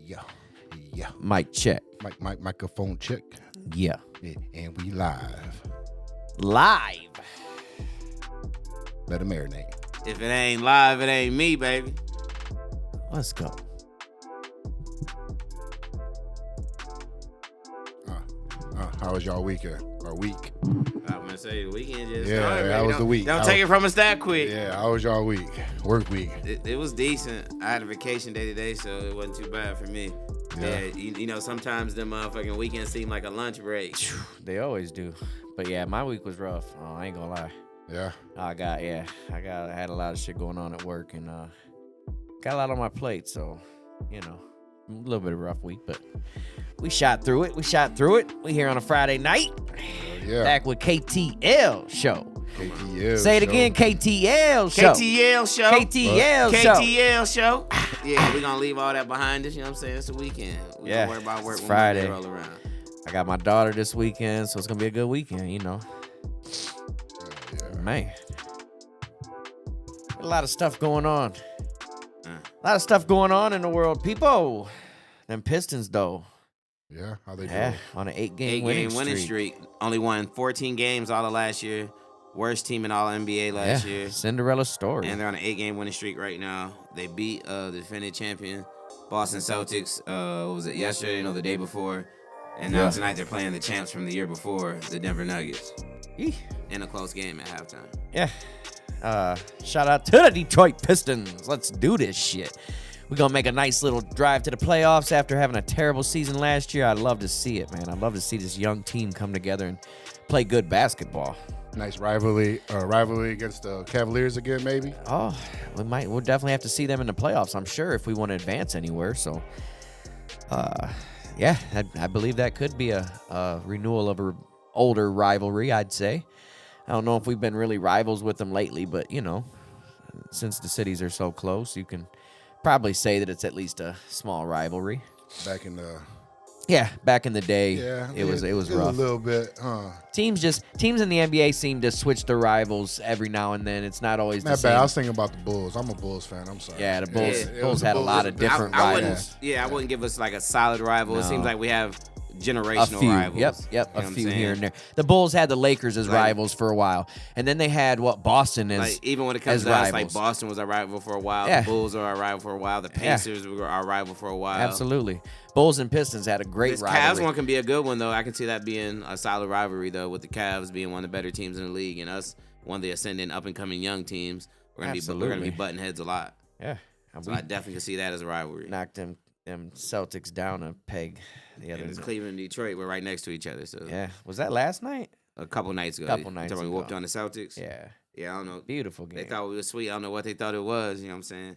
Yeah. Yeah. Mic check. Microphone check. Yeah. And we live. Live. Let it marinate. If it ain't live, it ain't me, baby. Let's go. How was y'all weekend or week? I'm gonna say the weekend just Yeah, started. that was the week. Don't take it from us that quick. Yeah, how was y'all week? Work week. It was decent. I had a vacation day today, so it wasn't too bad for me. Yeah. You know, sometimes them motherfucking weekends seem like a lunch break. They always do. But yeah, my week was rough. Oh, I ain't gonna lie. Yeah. I had a lot of shit going on at work and got a lot on my plate, so you know, a little bit of a rough week, but we shot through it. We here on a Friday night. Yeah. Back with KTL Show. KTL. Say it show. again, KTL Show. KTL Show. KTL Show. KTL Show. Yeah, we're gonna leave all that behind us. You know what I'm saying? It's the weekend. We Yeah, don't worry about work it's when Friday. Monday roll around. I got my daughter this weekend, so it's gonna be a good weekend, you know. Yeah. Man. A lot of stuff going on. A lot of stuff going on in the world. People. Them Pistons, though. Yeah. How they Yeah, doing? on an 8-game Eight-game winning streak. Only won 14 games all of last year. Worst team in all NBA last year. Cinderella story. And they're on an 8-game winning streak right now. They beat the defending champion Boston Celtics. What was it, yesterday? No, the day before. And now tonight they're playing the champs from the year before, the Denver Nuggets. Eeh. In a close game at halftime. Yeah. Shout out to the Detroit Pistons. Let's do this shit. We're going to make a nice little drive to the playoffs after having a terrible season last year. I'd love to see it, man. I'd love to see this young team come together and play good basketball. Nice rivalry against the Cavaliers again, maybe. Oh, we'll definitely have to see them in the playoffs, I'm sure, if we want to advance anywhere. So, yeah, I believe that could be a renewal of an older rivalry, I'd say. I don't know if we've been really rivals with them lately, but, you know, since the cities are so close, you can probably say that it's at least a small rivalry. Back in the back in the day, yeah, it was rough. A little bit, Teams in the NBA seem to switch their rivals every now and then. It's not always the Not same. bad. I was thinking about the Bulls. I'm a Bulls fan. I'm sorry. Yeah, the Bulls. It Bulls was the had a Bulls. lot of different I rivals. wouldn't give us like a solid rival. No. It seems like we have A generational few, rivals. yep, You know a what I'm few saying? here and there. The Bulls had the Lakers as Like- rivals for a while, and then they had Boston as Like even when it comes as to us, like rivals. Boston was our rival for a while. Yeah. The Bulls are our rival for a while. The Pacers were our rival for a while. Absolutely. Bulls and Pistons had a great This rivalry. Cavs one can be a good one though. I can see that being a solid rivalry though, with the Cavs being one of the better teams in the league and us one of the ascending up and coming young teams. We're gonna Absolutely. be butting heads a lot. Yeah, So I definitely can see that as a rivalry. knocked them Celtics down a peg the other And it's night. Cleveland and Detroit. We're right next to each other. So Yeah, was that last night? a couple nights ago. Couple nights We ago. whooped on the Celtics. Yeah, Yeah, I don't know. beautiful game. They thought we were sweet. I don't know what they thought it was. You know what I'm saying?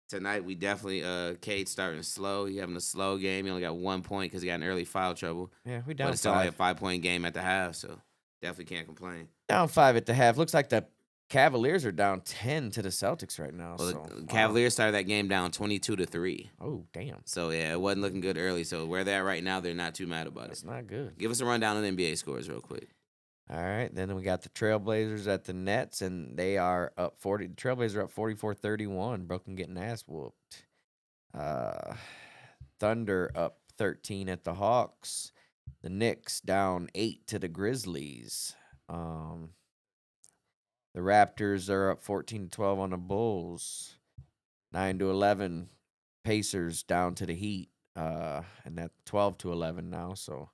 Tonight we definitely Cade starting slow. He having a slow game. He only got 1 point because he got an early foul trouble. Yeah, we But down it's only a 5. 5-point game at the half, so definitely can't complain. Down 5 at the half. Looks like the Cavaliers are down 10 to the Celtics right now. Well, so, the wow. Cavaliers started that game down 22-3. Oh, damn. So yeah, it wasn't looking good early. So where they're at right now, they're not too mad about That's it. not good. Give us a rundown on NBA scores real quick. All right, then we got the Trailblazers at the Nets, and they are up 40. The Trailblazers are up 44-31. Brooklyn getting ass whooped. Thunder up 13 at the Hawks. The Knicks down 8 to the Grizzlies. The Raptors are up 14-12 on the Bulls. 9-11 Pacers down to the Heat. And that's 12-11 now, so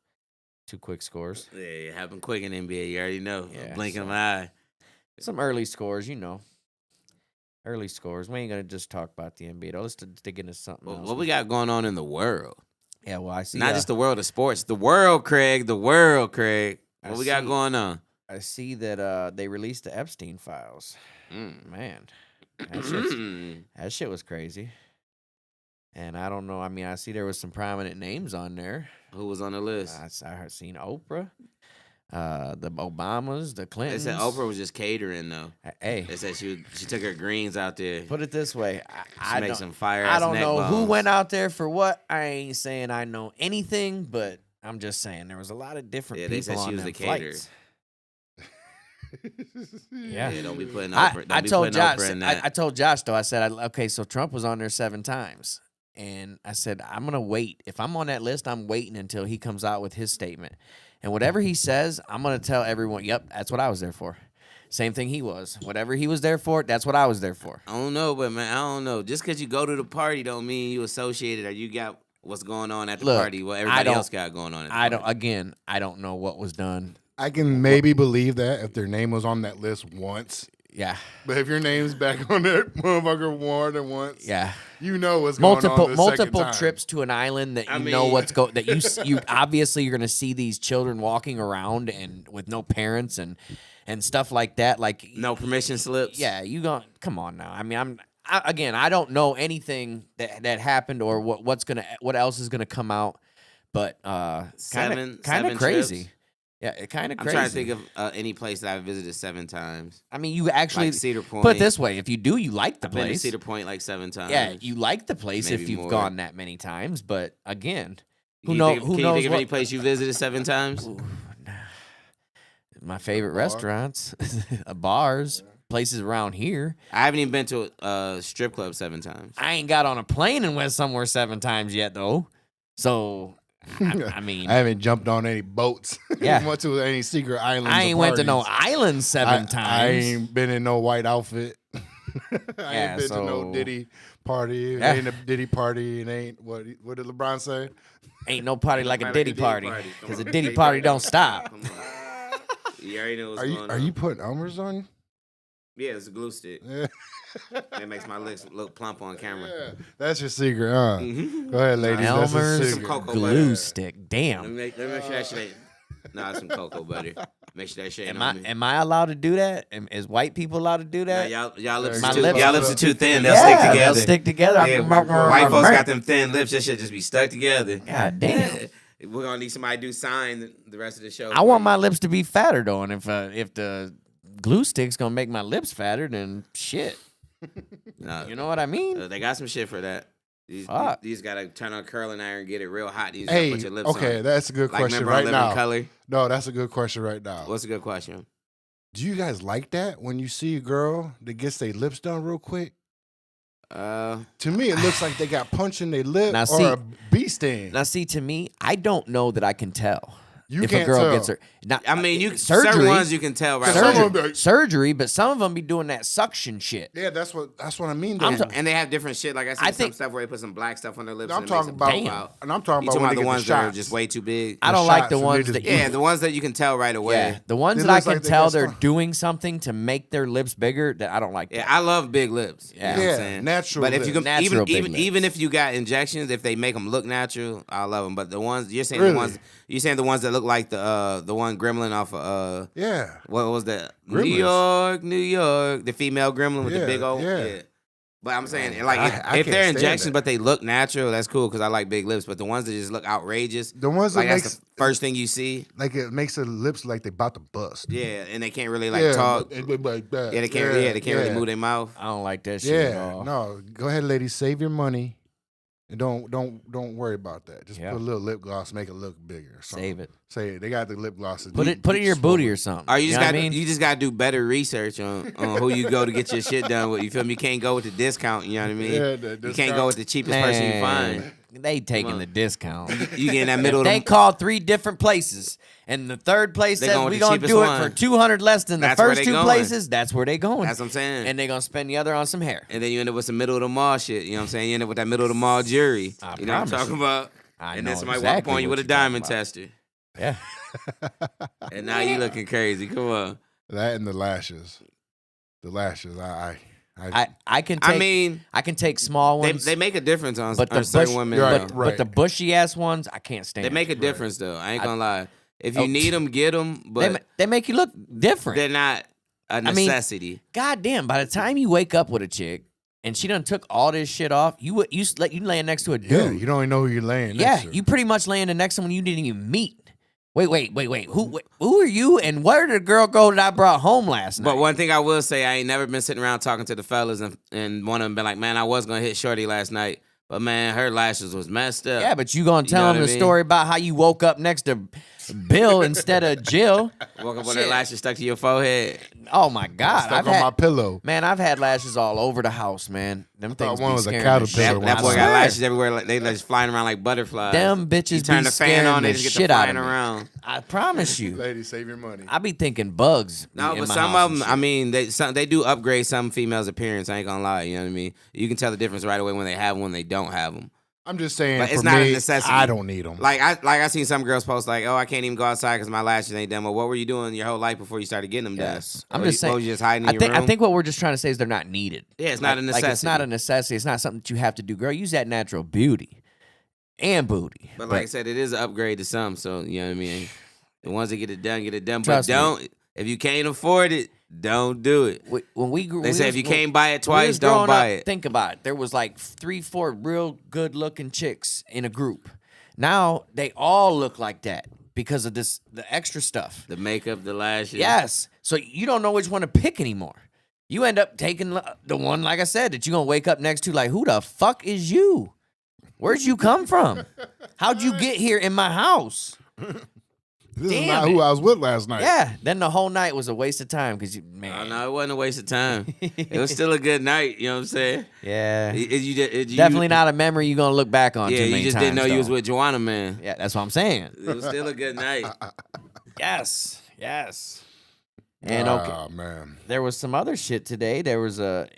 2 quick scores. Yeah, it happened quick in NBA. You already know. Yeah, Blinking so- of an eye. Some early scores, Early scores. We ain't going to just talk about the NBA, though. Let's dig into something else. What we got going on in the world? Yeah, well, I see. Not just the world of sports. The world, Craig. The world, Craig. I What we got see. going on? I see that they released the Epstein files. Man, that shit was crazy. And I don't know. I mean, I see there was some prominent names on there. Who was on the list? I heard seen Oprah, the Obamas, the They Clintons. said Oprah was just catering, though. Hey, They said she took her greens out there. put it this way. She make don't- some fire I ass don't neck know who bones. went out there for what. I ain't saying I know anything, but I'm just saying there was a lot of different Yeah, they people said she on was them the caterer. flights. Yeah. Yeah, don't be putting Oprah. I Don't told be putting Josh. Oprah in that. I told Josh though. I said, okay, so Trump was on there 7 times, and I said I'm gonna wait. If I'm on that list, I'm waiting until he comes out with his statement, and whatever he says, I'm gonna tell everyone. Yep, that's what I was there for. Same thing he was. Whatever he was there for, that's what I was there for. I don't know, but man, I don't know. Just because you go to the party don't mean you associated or you got what's going on at the Look, party. What I everybody don't- else got going on at the I party. don't. Again, I don't know what was done. I can maybe believe that if their name was on that list once. Yeah, But if your name's back on that motherfucker more than once, yeah. you know what's going on. Multiple trips to an island that I you know mean- what's go that you obviously you're gonna see these children walking around and with no parents and stuff like that. Like No permission slips. yeah, you going come on now. I mean, again, I don't know anything that happened or what else is gonna come out, but kind Seven of crazy. trips? Yeah, it kind of I'm crazy. trying to think of any place that I've visited 7 times. I mean, you actually Like Cedar Point. put it this way: if you do, you like the I've been to place. Cedar Point like 7 times. Yeah, you like the place if Maybe you've more. gone that many times. But again, who Can you knows? think- Who Can knows you think of what? any place you visited 7 times? Ooh, nah. My favorite bar? restaurants, bars, places around here. I haven't even been to a strip club 7 times. I ain't got on a plane and went somewhere 7 times yet, though. So, I mean, I haven't jumped on any boats. Yeah. Went to any secret islands. I or ain't went to no parties. island 7 I times. ain't been in no white outfit. I Yeah, ain't been to no so- Diddy party. It Yeah. ain't a Diddy party. It ain't what did LeBron say? Ain't no party like a Like Diddy party. Because a Diddy party don't stop. Come on. You already know what's Are you going are on. you putting Elmer's on? Yeah, it's a glue stick. Yeah. That makes my lips look plump on camera. Yeah, that's your secret, huh? Mhm. Go ahead, ladies. That's your Elmer's secret. cocoa glue butter. stick. Let me Damn. make sure that shit ain't. Nah, it's some cocoa butter. Make sure that shit ain't Am on I me. am I allowed to do that? Is white people allowed to do Nah, that? y'all lips, My is too, lips- y'all lips are too thin. They'll Yeah, stick together. They'll stick together. Yeah, white folks got them thin lips. That shit just be stuck together. God damn. We're gonna need somebody to do sign the rest of the show. I want my lips to be fatter though, and if the glue stick's gonna make my lips fatter, then shit. Nah, You know what I mean? they got some shit for that. Fuck. These gotta turn on curling iron, get it real hot. These Hey, put your lips okay, on. that's a good Like question remember on right Living now. Color? No, that's a good question right now. What's a good question? Do you guys like that when you see a girl that gets their lips done real quick? To me, it looks like they got punch in their lip Now, or see- a bee sting. Now, see, to me, I don't know that I can tell You if can't a girl tell. gets her. Now, I mean, you surgery, certain ones you can tell right Some away. of them- surgery, but some of them be doing that suction shit. Yeah, that's what I mean. I'm though. ta- And they have different shit. Like I see I some think- stuff where they put some black stuff on their lips. I'm and it makes talking them about, pop out. and I'm talking You about talking when about they the get ones the that are shots. just way too big? I don't The like shots the and they ones just- that. Yeah, the ones that you can tell right away. Yeah, the ones It that I looks can like they tell got they're stuff. doing something to make their lips bigger. That I don't like. Yeah, That. I love big lips. You know what Yeah, I'm saying? natural But if you lips. can, Natural big even lips. if you got injections, if they make them look natural, I love them. But the ones you're saying, Really? the ones that look like the one gremlin off of Yeah. what was that? Gremlins. New York, the female gremlin with the Yeah, big old yeah. But I'm saying, like, I if can't they're stand injections, that. but they look natural, that's cool because I like big lips. But the ones that just look outrageous, The ones that like that's makes the first thing you see, like it makes the lips like they about to bust. yeah, and they can't really like yeah, talk. it look like that. Yeah, they can't. Yeah, they can't really yeah. move their mouth. I don't like that shit at Yeah, all. no. Go ahead, ladies. Save your money, and don't worry about that. Just Yeah. put a little lip gloss, make it look bigger. Or something. Save it. Say it. They got the lip glosses. Put it in your booty or something. Or you just know got what I mean? you just got to do better research on who you go to get your shit done with. You feel me? You can't go with the discount. You know what I mean? Yeah, the You can't discount. go with the cheapest person you Man, find. they taking the discount. You get in that middle. They called 3 different places, and the third place says we gonna do it for $200 less than the first 2 places. That's where they going. That's what I'm saying. And they gonna spend the other on some hair. And then you end up with some middle of the mall shit. You know what I'm saying? You end up with that middle of the mall jury. You know what I'm talking about? And then somebody walk up on you with a diamond tester. Yeah. And now you looking crazy. Come on. That and the lashes. The lashes. I can take. I can take small ones. They make a difference on but certain women. Right, but the bushy ass ones, I can't stand. They make a difference though. I ain't gonna lie. If you need them, get them. But they make you look different. They're not a necessity. Goddamn! By the time you wake up with a chick and she done took all this shit off, you laying next to a dude. Yeah, you don't even know who you're laying next to. You pretty much laying next to someone you didn't even meet. Wait. Who are you and where did the girl go that I brought home last night? But one thing I will say, I ain't never been sitting around talking to the fellas and one of them been like, man, I was going to hit Shorty last night, but man, her lashes was messed up. Yeah, but you going to tell them the story about how you woke up next to Bill instead of Jill. Woke up with her lashes stuck to your forehead. Oh my God! Stuck on my pillow. Man, I've had lashes all over the house, man. Them things one be was a scaring caterpillar. That boy got lashes everywhere. Like, they just flying around like butterflies. Them bitches you turn be the fan on, they the just shit get to out of flying me. around. I promise you. Ladies, save your money. I be thinking bugs. No, in but my some house of them, and I shit. mean, they do upgrade some females' appearance. I ain't gonna lie, you know what I mean? You can tell the difference right away when they have them, when they don't have them. I'm just saying, But it's for not me, a necessity. I don't need them. Like I seen some girls post like, oh, I can't even go outside because my lashes ain't done. Well, what were you doing your whole life before you started getting them done? Yes. I'm just saying. What, was you just hiding in your room? I think what we're just trying to say is they're not needed. Yeah, it's not a necessity. Like it's not a necessity. It's not something that you have to do. Girl, use that natural beauty and booty. But like I said, it is an upgrade to some. So you know what I mean. The ones that get it done, but Trust me. don't. If you can't afford it, don't do it. When we grew, They say if you can't buy it when we twice, was don't growing buy up, it. Think about it. There was like 3-4 real good looking chicks in a group. Now they all look like that because of the extra stuff. The makeup, the lashes. Yes. So you don't know which one to pick anymore. You end up taking the one, like I said, that you're going to wake up next to like, who the fuck is you? Where'd you come from? How'd you get here in my house? This is not who I was with last night. Yeah. Then the whole night was a waste of time because Oh, no, it wasn't a waste of time. It was still a good night. You know what I'm saying? Yeah. You Definitely not a memory you're going to look back on Yeah, too you many just times, didn't know you was though. with Joanna, man. Yeah, that's what I'm saying. It was still a good night. Yes. And okay, man. there was some other shit today. There was the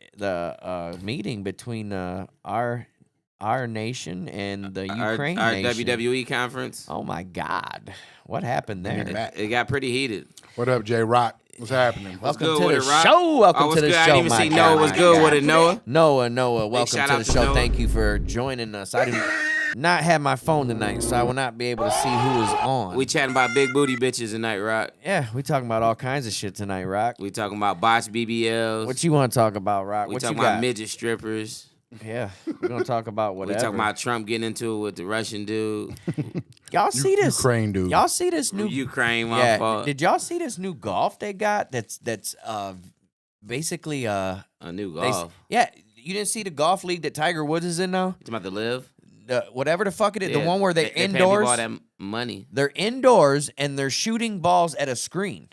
meeting between our nation and the Ukraine our nation. WWE conference. Oh my God, what happened there? It got pretty heated. What up, J Rock? What's happening? Welcome good to with the it, Rock? show. Welcome Oh, to the good? show. I didn't even my see God, Noah was my good God. with it, Noah. Noah, welcome shout to out the to show. Noah. Thank you for joining us. I did not have my phone tonight, so I will not be able to see who is on. We chatting about big booty bitches tonight, Rock. Yeah, we talking about all kinds of shit tonight, Rock. We talking about botched BBLs. What you want to talk about, Rock? We What talking you got? about midget strippers. Yeah, we're gonna talk about We whatever. talking about Trump getting into it with the Russian dude. Y'all see this? Ukraine dude. Y'all see this new Ukraine, my fault. Did y'all see this new golf they got? That's basically A new golf. yeah. You didn't see the golf league that Tiger Woods is in now? You talking about the live? Whatever the fuck it is, Yeah, the one where they're they pay people indoors. all that money. They're indoors and they're shooting balls at a screen.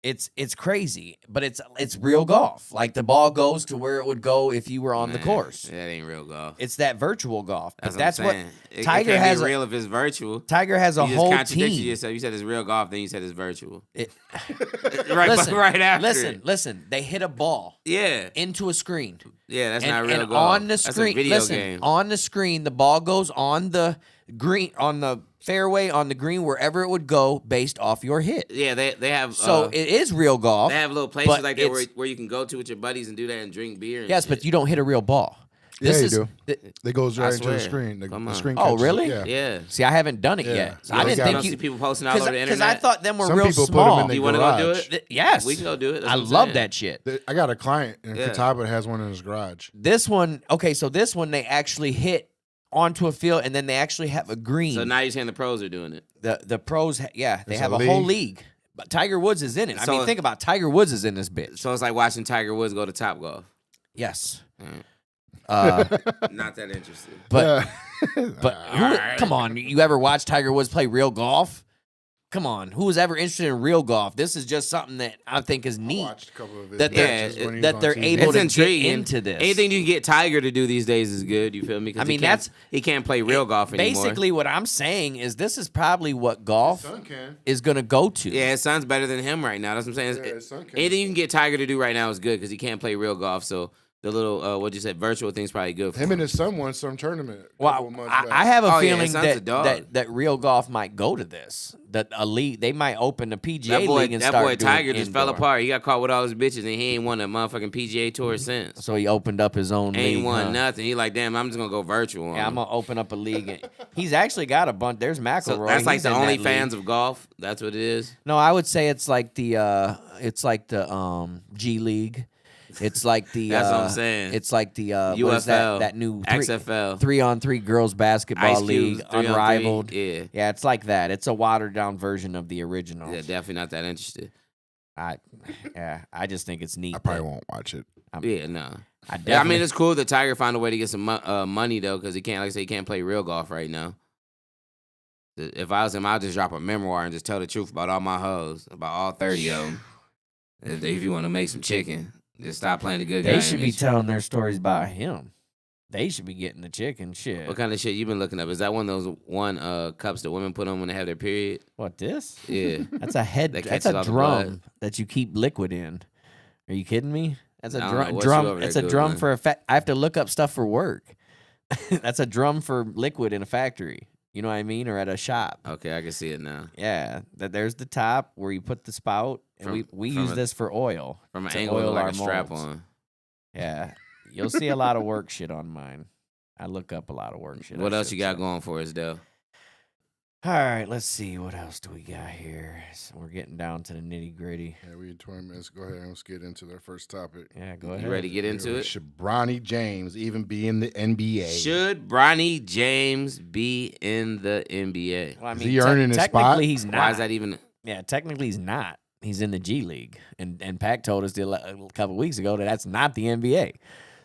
It's crazy, but it's real golf. Like the ball goes to where it would go if you were on the course. That ain't real golf. It's that virtual golf. But That's what what I'm saying. Tiger it can't has. be real if it's virtual. Tiger has a You whole just contradicted team. yourself. You said it's real golf, then you said it's virtual. Listen, right after. Listen. They hit a ball Yeah, into a screen. yeah, that's And, not real and golf. on the That's a screen, video listen, game. on the screen, the ball goes on the green, on the fairway, on the green, wherever it would go based off your hit. Yeah, they have. So it is real golf. they have little places but like that it's- where you can go to with your buddies and do that and drink beer. And Yes, shit. but you don't hit a real ball. Yeah, This you is do. th- They goes right into swear. the screen. The Come on. screen Oh, catches it. really? Yeah. Yeah. See, I haven't done it Yeah. yet. So Yeah, I they didn't got think it. you see people posting all over the because I internet. thought them were Some real people put 'em small. in the You want to go do garage. it? Yes, We can go do it. That's I what I'm love saying. that shit. I got a client in Yeah. Catawba that has one in his garage. This one, okay, so this one they actually hit onto a field, and then they actually have a green. So now you're saying the pros are doing it. The pros, they It's have a a whole league. league. But Tiger Woods is in it. I So- mean, think about Tiger Woods is in this bitch. So it's like watching Tiger Woods go to Top Golf. Yes. Mm. Not that interested. But Yeah. but come on, you ever watch Tiger Woods play real golf? come on, who was ever interested in real golf? This is just something that I think is I neat. watched a couple of his That matches when he was that on they're TV. able It's to intriguing. get into this. Anything you can get Tiger to do these days is good. You feel me? 'Cause I mean, he can't play real golf anymore. Basically, what I'm saying is this is probably what golf His son can. is going to go to. Yeah, his son's better than him right now. That's what I'm saying. Yeah, his son can. Anything you can get Tiger to do right now is good because he can't play real golf. So the little what you said, virtual thing's probably good for Him and his son won some tournament. A couple Well, of months back. I have a Oh, yeah, feeling his son's a dog. that real golf might go to this. That a league, they might open the PGA league and that start boy doing Tiger just fell indoor. apart. He got caught with all his bitches and he ain't won a motherfucking PGA tour since. So he opened up his own Ain't league. won huh? nothing. He like, damn, I'm just gonna go virtual. On Yeah, I'm him. gonna open up a league. He's actually got a bunch. There's McElroy. So that's like He's the in that only league. fans of golf. That's what it is. No, I would say it's like the G League. It's like the That's what I'm saying. It's like the what is UFL, that new XFL. 3-on-3 girls basketball Ice Cubes, league, 3-on-3, unrivaled. yeah. Yeah, it's like that. It's a watered down version of the original. Yeah, definitely not that interested. I just think it's neat. I probably that- won't watch it. Yeah, no. I Yeah, I definitely- mean, it's cool that Tiger found a way to get some money though, because he can't, like I say, he can't play real golf right now. If I was him, I'd just drop a memoir and just tell the truth about all my hoes, about all 30 of them. If you want to make some chicken, just stop playing the good guy. They should be image. telling their stories about him. They should be getting the chicken shit. What kind of shit you been looking up? Is that one of those cups that women put on when they have their period? What, this? Yeah. That's a head. That That's catches a all the drum blood. that you keep liquid in. Are you kidding me? That's a I don't know what you drum. over there It's a drum Googling. for a I have to look up stuff for work. That's a drum for liquid in a factory. You know what I mean? Or at a shop. Okay, I can see it now. Yeah. There's the top where you put the spout, and we from use a- this for oil. From an to angle, it oil look like our a strap molds. on. Yeah. You'll see a lot of work shit on mine. I look up a lot of work shit. What I else should you got say. going for us, though? All right, let's see. What else do we got here? So we're getting down to the nitty gritty. Yeah, we in 20 minutes. Go ahead and let's get into their first topic. Yeah, go ahead. You ready to get into it? Should Bronny James even be in the NBA? Should Bronny James be in the NBA? Well, I Is mean, he earning his technically spot? he's not. Why is that even? Yeah, technically he's not. He's in the G League, and Pac told us a couple weeks ago that that's not the NBA.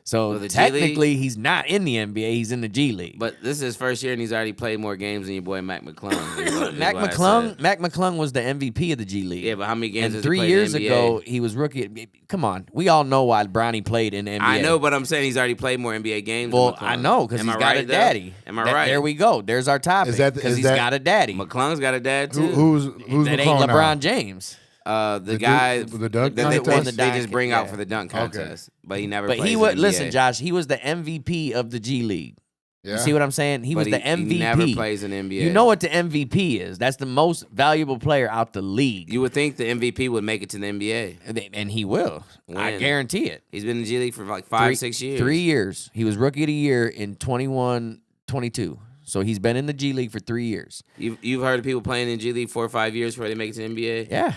So Well, the G technically he's not in the NBA. He's in the G League. But this is his first year, and he's already played more games than your boy Mac McClung. is what- is Mac what I McClung, said. Mac McClung was the MVP of the G League. Yeah, but how many games and has he 3 played in years the NBA? ago he was rookie. Come on, we all know why Bronny played in the NBA. I know, but I'm saying he's already played more NBA games. Well, than McClung. I know because Am he's I got right, a though? daddy. Am I right? There we go. There's our topic. Is that- because is he's that- got a daddy. McClung's got a dad too. Who's that ain't McClung now? LeBron James. The guy the dunk that they, contest? they just bring out Yeah. for the dunk contest, but he never. But plays he in would the listen, NBA. Josh. He was the MVP of the G League. Yeah. You see what I'm saying? He was But the MVP. He never plays in the NBA. You know what the MVP is? That's the most valuable player out the league. You would think the MVP would make it to the NBA. And he will. I When? guarantee it. He's been in the G League for like 5-6 years. 3 years. He was rookie of the year in 21-22. So he's been in the G League for 3 years. You've heard of people playing in G League 4 or 5 years before they make it to the NBA. Yeah.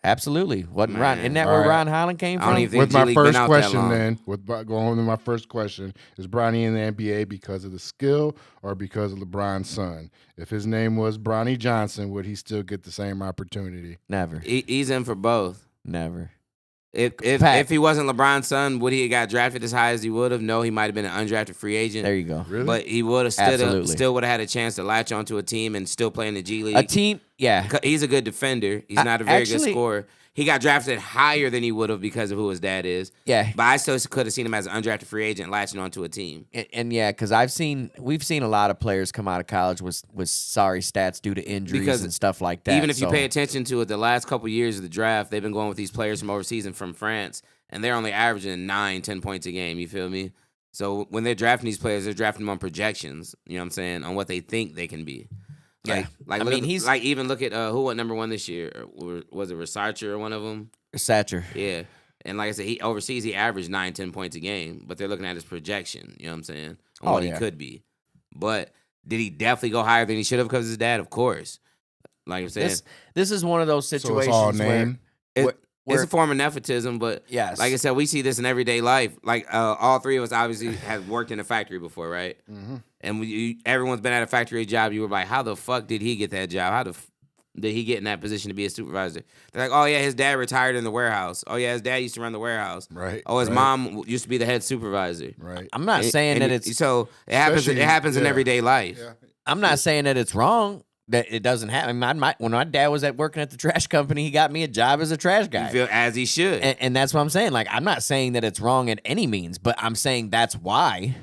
Absolutely. Wasn't Man. Ron? Isn't that All where right. Ron Holland came I don't from? even think With G my League been first out that question, long. then, going on to my first question, is Bronny in the NBA because of the skill or because of LeBron's son? If his name was Bronny Johnson, would he still get the same opportunity? Never. He's in for both. Never. If he wasn't LeBron's son, would he have got drafted as high as he would have? No, he might have been an undrafted free agent. There you go. Really? But he would have Absolutely. still would have had a chance to latch onto a team and still play in the G League. A team, yeah. He's a good defender. He's not a very good actually- scorer. He got drafted higher than he would have because of who his dad is. Yeah. But I still could have seen him as an undrafted free agent latching onto a team. And yeah, because we've seen a lot of players come out of college with sorry stats due to injuries Because and stuff like that. Even if you So, pay attention to it, the last couple years of the draft, they've been going with these players from overseas and from France, and they're only averaging 9-10 points a game. You feel me? So when they're drafting these players, they're drafting them on projections. You know what I'm saying? On what they think they can be. Yeah. Like I mean, he's even look at who went number one this year. Was it Versace or one of them? Satcher. Yeah. And like I said, he overseas he averaged 9-10 points a game, but they're looking at his projection. You know what I'm saying? On Oh, what yeah. he could be. But did he definitely go higher than he should have because of his dad? Of course. Like I'm saying, This is one of those So situations it's all where name? it's where- a form of nepotism, but Yes. like I said, we see this in everyday life. Like all three of us obviously have worked in a factory before, right? Mm-hmm. And everyone's been at a factory job. You were like, how the fuck did he get that job? How did he get in that position to be a supervisor? They're like, oh yeah, his dad retired in the warehouse. Oh yeah, his dad used to run the warehouse. Right. Oh, his right, mom used to be the head supervisor. Right. I'm not saying that it's so it happens. It Especially- happens in yeah. everyday life. Yeah. I'm not saying that it's wrong That it doesn't happen. When my dad was working at the trash company, he got me a job as a trash guy. You feel as he should. And that's what I'm saying. Like, I'm not saying that it's wrong at any means, but I'm saying that's why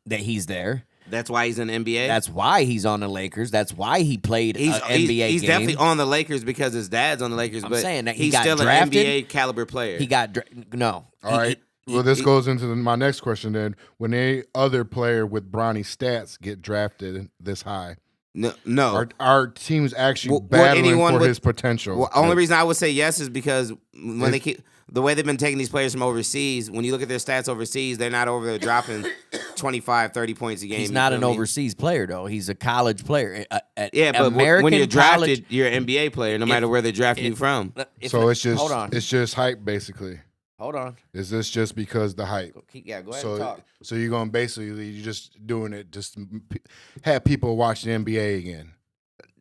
that he's there. That's why he's in the NBA. That's why he's on the Lakers. That's why he played He's NBA He's game. definitely on the Lakers because his dad's on the Lakers. I'm but saying that he he's got still drafted. an NBA caliber player. He got no. All right. Well, this goes into my next question then. When a other player with Bronny stats get drafted this high, no. Are teams actually battling for his potential? Well, only reason I would say yes is because when they keep the way they've been taking these players from overseas, when you look at their stats overseas, they're not over there dropping 25, 30 points a game. He's not an overseas player, though. He's a college player. Yeah, but American when you're drafted, college, you're an NBA player, no matter where they're drafting you from. So it's just hold on. It's just hype, basically. Hold on. Is this just because the hype? Go ahead and talk. So you're going to basically, you're just doing it just to have people watch the NBA again.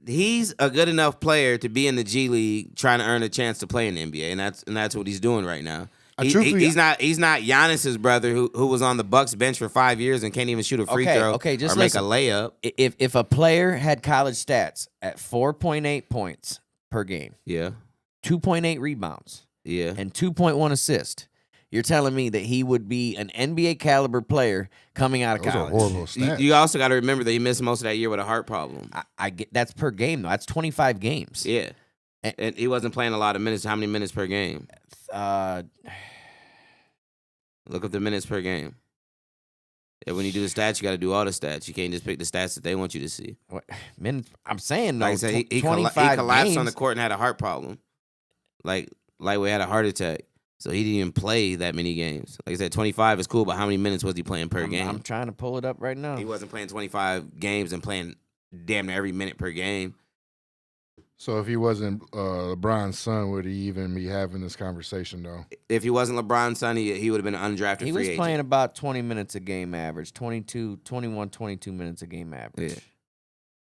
He's a good enough player to be in the G League, trying to earn a chance to play in the NBA, and that's what he's doing right now. He's not Giannis's brother who was on the Bucks bench for 5 years and can't even shoot a free throw just or make a layup. If a player had college stats at 4.8 points per game, 2.8 rebounds, and 2.1 assists, you're telling me that he would be an NBA caliber player coming out of college? Those are horrible stats. You also got to remember that he missed most of that year with a heart problem. I get that's per game though. That's 25 games. Yeah, and he wasn't playing a lot of minutes. How many minutes per game? Look up the minutes per game. And when you do the stats, you got to do all the stats. You can't just pick the stats that they want you to see. What minutes? I'm saying though, like I said, he 25 collapsed games. on the court and had a heart problem. Like we had a heart attack. So he didn't even play that many games. Like I said, 25 is cool, but how many minutes was he playing per game? I'm trying to pull it up right now. He wasn't playing 25 games and playing damn near every minute per game. So if he wasn't LeBron's son, would he even be having this conversation, though? If he wasn't LeBron's son, he would have been an undrafted free agent. He was playing about 20 minutes a game average, 22 minutes a game average. Yeah.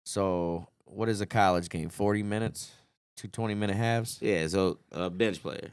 So what is a college game, 40 minutes? 2 20-minute halves? Yeah, so a bench player.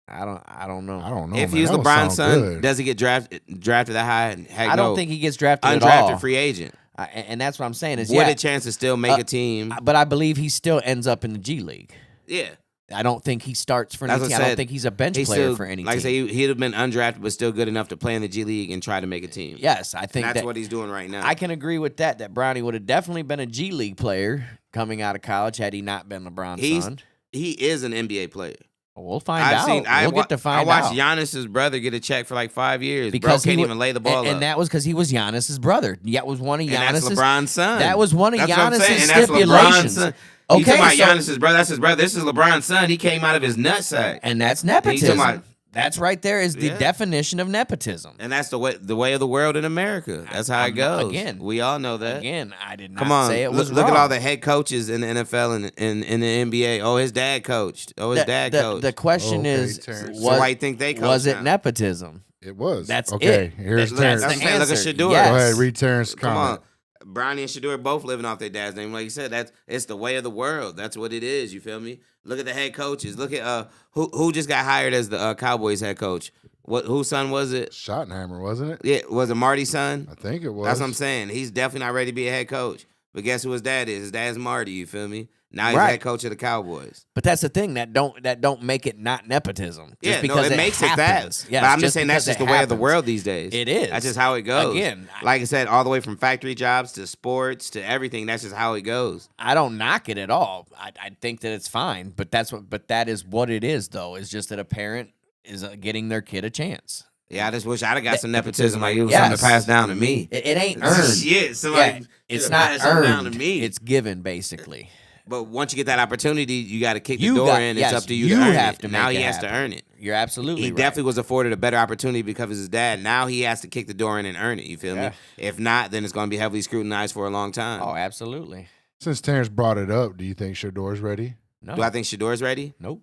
I don't know. I don't know. If man. he was That don't LeBron's sound son, good. does he get drafted that high? Heck, I don't think he gets drafted at undrafted all. free agent. And that's what I'm saying is, With a chance to still make a team. But I believe he still ends up in the G League. Yeah. I don't think he starts for any That's team. what I I don't said. think he's a bench He's player still, for any like team. I say, he'd have been undrafted, but still good enough to play in the G League and try to make a team. Yes, I think And that's that what he's doing right now. I can agree with that Bronny would have definitely been a G League player coming out of college had he not been LeBron's son. He is an NBA player. We'll find out. We'll get to find out. I watched Giannis's brother get a check for like 5 years. Because Bro can't even lay the ball up. And that was because he was Giannis's brother. That was one of Giannis's. And that's LeBron's son. That was one of That's what I'm saying. Giannis's And that's LeBron's stipulations. son. Okay, you talking about so- Giannis's brother? That's his brother. This is LeBron's son. He came out of his nutsack. And that's nepotism. about- That's right there is the definition of nepotism. And that's the way of the world in America. That's how it goes. Again, we all know that. Again, I did not Come on, say it was look wrong. at all the head coaches in the NFL and in the NBA. Oh, his dad coached. Oh, his dad coached. The question Okay, is, Terrence. So why you think they coach was it now? nepotism? It was. That's okay. it. Here's That's Terrence. the the Look at answer. Shador. Yes. Go ahead, read Terrence's Come comment. on. Bronny and Shador both living off their dad's name. Like you said, it's the way of the world. That's what it is. You feel me? Look at the head coaches. Look at who just got hired as the Cowboys head coach. Whose son was it? Schottenheimer, wasn't it? Yeah, was it Marty's son? I think it was. That's what I'm saying. He's definitely not ready to be a head coach. But guess who his dad is? His dad's Marty. You feel me? Now he's Right. head coach of the Cowboys. But that's the thing that don't make it not nepotism. Just Yeah, because it makes happens. it that. Yes, but I'm just saying because that's just it the way of the happens. world these days. It is. That's just how it goes. Again, like I said, all the way from factory jobs to sports to everything. That's just how it goes. I don't knock it at all. I think that it's fine. But that is what it is, though. Is just that a parent is getting their kid a chance. Yeah, I just wish I'd have got some nepotism like it was Yes. something to pass down to me. It ain't earned. Yeah, somebody It's should not pass something down earned. to me. It's given, basically. But once you get that opportunity, you got to kick the You door got- in. yes, It's up to you you to earn have it. to Now make he it has to happen. earn it. You're absolutely He right. definitely was afforded a better opportunity because of his dad. Now he has to kick the door in and earn it. You feel Yeah. me? If not, then it's going to be heavily scrutinized for a long time. Oh, absolutely. Since Terrence brought it up, do you think Shador's ready? No. Do I think Shador's ready? Nope.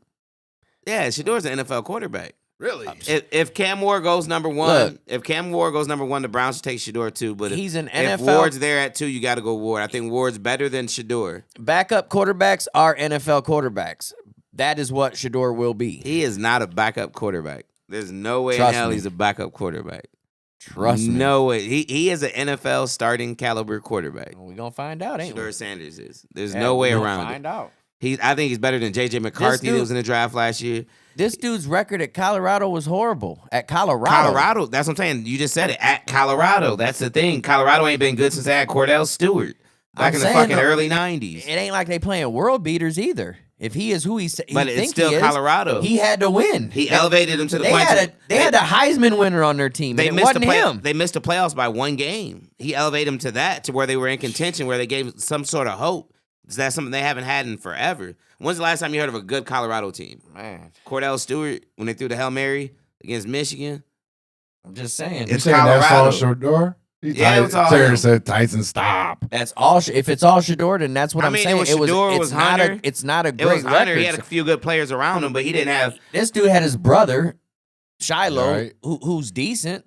Yeah, Shador's an NFL quarterback. Really? If Cam Ward goes number one, Look. the Browns should take Shador too. But He's an if NFL Ward's there at 2, you got to go Ward. I think Ward's better than Shador. backup quarterbacks are NFL quarterbacks. That is what Shador will be. He is not a backup quarterback. There's no way Trust in hell me. he's a backup quarterback. Trust me. No way. He is an NFL starting caliber quarterback. We're going to find out, ain't we? Shedeur Sanders is. There's no way around find it. out. I think he's better than J.J. McCarthy that was in the draft last year. This dude's record at Colorado was horrible. At Colorado. That's what I'm saying. You just said it. At Colorado. That's the thing. Colorado ain't been good since they had Cordell Stewart. Back in the fucking early 90s. It ain't like they playing world beaters either. If he is who he but it's still Colorado. He had to win. He elevated him to the point. They had a Heisman winner on their team. They missed They missed the playoffs by one game. He elevated them to that, to where they were in contention, where they gave some sort of hope. That's something they haven't had in forever. When's the last time you heard of a good Colorado team? Man, Cordell Stewart, when they threw the Hail Mary against Michigan. I'm just saying. It's Colorado. That's all Shedeur? Yeah, it's all Terry said Tyson, stop. That's all. If it's all Shedeur, then that's what I'm saying. It's not a great it was Hunter. record. He had a few good players around him, but he didn't have. This dude had his brother, Shiloh, Right. who's decent.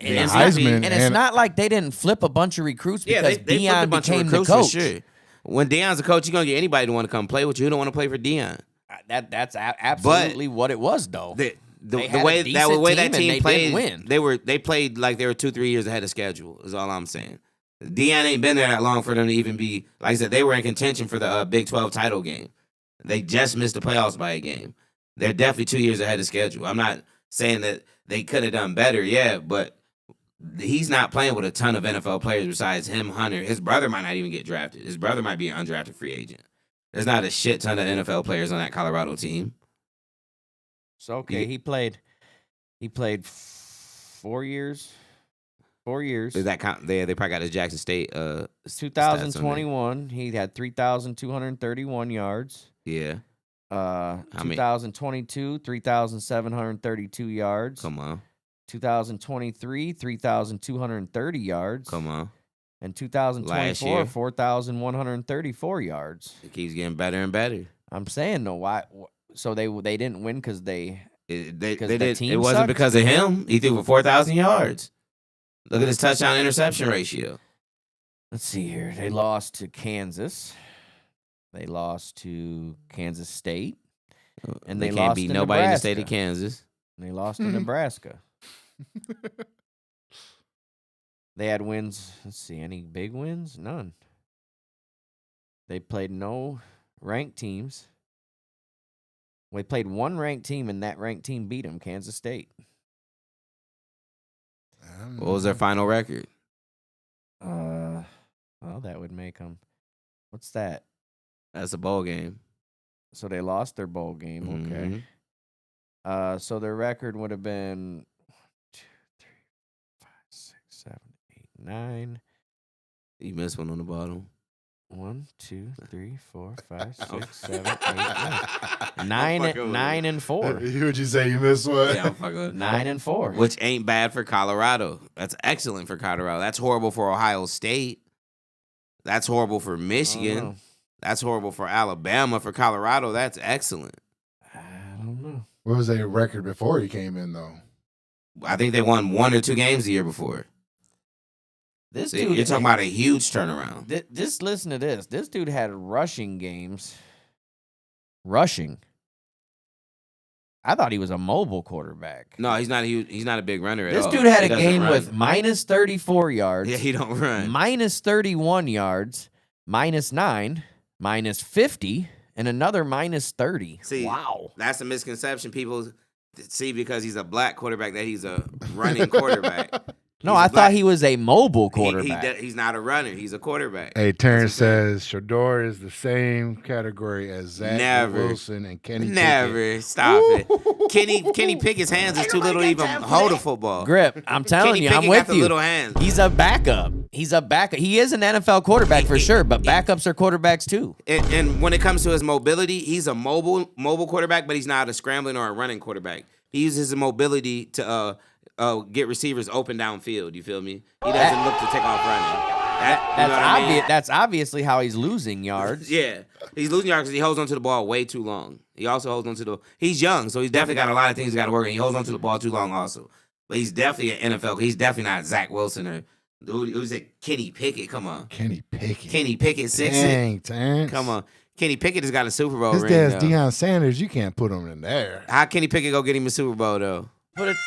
And Yeah, it's Heisman, not, it's not like they didn't flip a bunch of recruits because they flipped a Deion bunch of became the recruits for coach. sure. When Deion's the coach, you're gonna get anybody to want to come play with you. Who don't want to play for Deion? That's absolutely what it was, though. The had a way decent that team and team they played, didn't win. they played like they were 2-3 years ahead of schedule. Is all I'm saying. Deion ain't been there that long for them to even be, like I said, they were in contention for the Big 12 title game. They just missed the playoffs by a game. They're definitely 2 years ahead of schedule. I'm not saying that they could have done better, but he's not playing with a ton of NFL players besides him, Hunter. His brother might not even get drafted. His brother might be an undrafted free agent. There's not a shit ton of NFL players on that Colorado team. So okay, he played 4 years. 4 years. Does that count? They probably got his Jackson State. 2021, he had 3,231 yards. Yeah. 2022, 3,732 yards. Come on. 2023, 3,230 yards. Come on. And Last 2024, year. 4,134 yards. It keeps getting better and better. I'm saying though, why? So they didn't win because they It team wasn't sucked? because of him. He threw for 4,000 yards. Look at his touchdown interception ratio. Let's see here. They lost to Kansas. They lost to Kansas State. And they can't lost beat to nobody in the state Nebraska. of Kansas. And they lost to Nebraska. They had wins. Let's see. Any big wins? None. They played no ranked teams. We played one ranked team, and that ranked team beat them, Kansas State. What was their final record? Well, that would make them. What's that? That's a bowl game. So they lost their bowl game. Okay. Mhm. So their record would have been 1, 2, 3, 4, 5, 6, 7, 8, 9. You missed one on the bottom. 1, 2, 3, 4, 5, 6, 7, 8, 9. 9 and 4. Would you say you missed one? Yeah, I'm fucking with 9 and 4. Which ain't bad for Colorado. That's excellent for Colorado. That's horrible for Ohio State. That's horrible for Michigan. That's horrible for Alabama. For Colorado, that's excellent. I don't know. What was their record before he came in, though? I think they won 1 or 2 games the year before. This See, dude, you're talking about a huge turnaround. Just listen to this. This dude had rushing games. Rushing. I thought he was a mobile quarterback. No, he's not. He's not a big runner at This all. dude had He a doesn't game run. with minus 34 yards. Yeah, he don't run. Minus 31 yards, minus 9, minus 50, and another minus 30. See, wow. That's a misconception people see because he's a black quarterback that he's a running quarterback. No, He's I a thought black- he was a mobile quarterback. He's not a runner. He's a quarterback. Hey, Terrence says Shedeur is the same category as Zach Never. Wilson and Kenny Pickett. Never. Stop it. Kenny Pickett's hands is too little to even hold a football. Grip, I'm telling Kenny you, I'm Pickett with got the you. little hands. He's a backup. He is an NFL quarterback for sure, but backups are quarterbacks too. And when it comes to his mobility, he's a mobile quarterback, but he's not a scrambling or a running quarterback. He uses his mobility to get receivers open downfield. You feel me? He doesn't look to take off running. That's obvious. That's obviously how he's losing yards. Yeah, he's losing yards because he holds onto the ball way too long. He also holds onto the. He's young, so he's definitely got a lot of things he's got to work on. He holds onto the ball too long, also. But he's definitely an NFL. He's definitely not Zach Wilson or who's it? Kenny Pickett. Come on, Kenny Pickett. Kenny Pickett 6'6". Dang, Terrence. Come on, Kenny Pickett has got a Super Bowl His ring. dad's though. Deion Sanders. You can't put him in there. How Kenny Pickett go get him a Super Bowl though? Put it.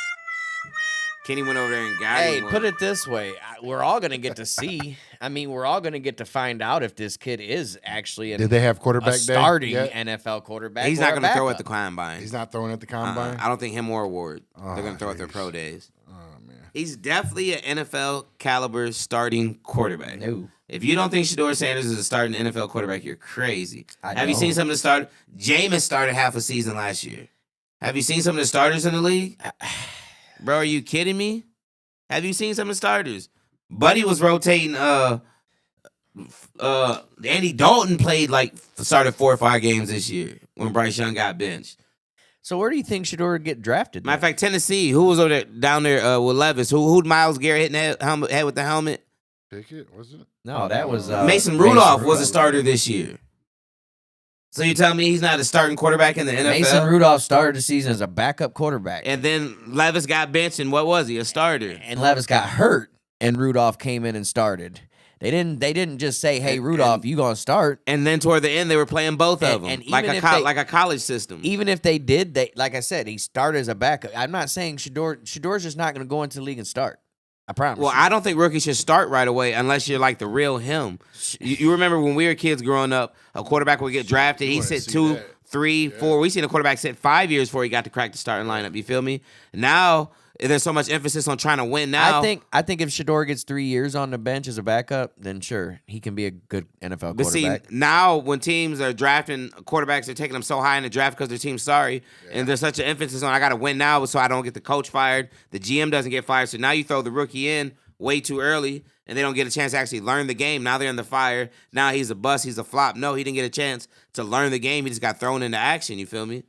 Kenny went over there and got Hey, him. put it this way. We're all going to get to see. I mean, we're all going to get to find out if this kid is actually Did they have quarterback a starting day yet? NFL quarterback. He's or not a going to throw at backup. the combine. He's not throwing at the combine. I don't think him or Ward. Oh, They're going to throw at their jeez. pro days. Oh man. He's definitely an NFL caliber starting quarterback. No. If you don't think Shedeur Sanders is a starting NFL quarterback, you're crazy. I Have you know. seen some of the start? Jameis started half a season last year. Have you seen some of the starters in the league? Bro, are you kidding me? Have you seen some of the starters? Buddy was rotating. Andy Dalton started 4 or 5 games this year when Bryce Young got benched. So where do you think Shedeur would get drafted? Matter of then? fact, Tennessee, who was over there down there with Levis? Who'd Myles Garrett hit in the head with the helmet? Pickett, was it? No, that was Mason Rudolph was a starter this year. So you tell me he's not a starting quarterback in the NFL? Mason Rudolph started the season as a backup quarterback. And then Levis got benched, and what was he? A starter. And Levis got hurt, and Rudolph came in and started. They didn't just say, "Hey, Rudolph, you gonna start." And then toward the end, they were playing both of them, And like even if like a college system. Even if they did, like I said, he started as a backup. I'm not saying Shedor's just not going to go into the league and start. I promise. Well, you. I don't think rookies should start right away unless you're like the real him. You remember when we were kids growing up, a quarterback would get drafted. He'd wanna sit see 2, that. 3, 4. We seen a quarterback sit 5 years before he got to crack the starting lineup. You feel me? Now there's so much emphasis on trying to win. Now I think if Shedeur gets 3 years on the bench as a backup, then sure, he can be a good NFL But see, quarterback. now when teams are drafting quarterbacks, they're taking them so high in the draft because their team's sorry. And there's such an emphasis on, I got to win now so I don't get the coach fired. The GM doesn't get fired. So now you throw the rookie in way too early and they don't get a chance to actually learn the game. Now they're in the fire. Now he's a bust. He's a flop. No, he didn't get a chance to learn the game. He just got thrown into action. You feel me?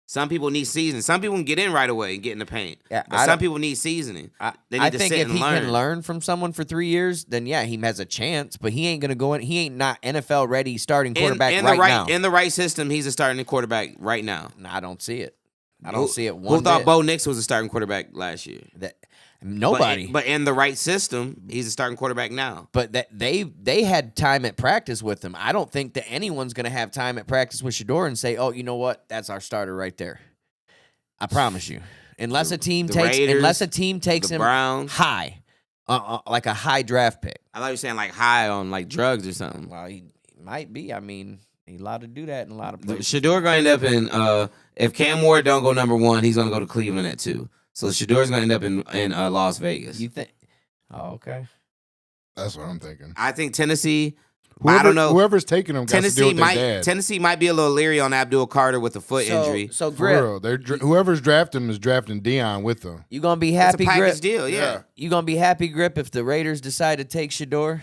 Some people need seasoning. Some people can get in right away and get in the paint. Yeah, But some people need seasoning. They need I to think sit if and he learn. can learn from someone for 3 years, then yeah, he has a chance. But he ain't gonna go in. He ain't not NFL ready starting quarterback in right, the right now. In the right system, he's a starting quarterback right now. No, I don't see it. I don't see it. One Who thought bit. Bo Nix was a starting quarterback last year? Nobody. But in the right system, he's a starting quarterback now. But that they had time at practice with him. I don't think that anyone's going to have time at practice with Shedeur and say, "Oh, you know what? That's our starter right there." I promise you. Unless a team the takes Raiders, the him Browns. high, like a high draft pick. I thought you were saying like high on like drugs or something. Well, he might be. I mean, he's allowed to do that in a lot of places. Shedeur going to end up in if Cam Ward don't go number 1, he's going to go to Cleveland at 2. So Shadeur's going to end up in Las Vegas. You think? Oh, okay. That's what I'm thinking. I think Tennessee. Whoever, I don't know. Whoever's taking him got to deal with their dad. Tennessee might be a little leery on Abdul Carter with the foot injury. So For Grip, real, whoever's drafting him is drafting Dion with them. you gonna be It's happy, a package Grip? deal, yeah. You gonna be happy, Grip, if the Raiders decide to take Shedeur?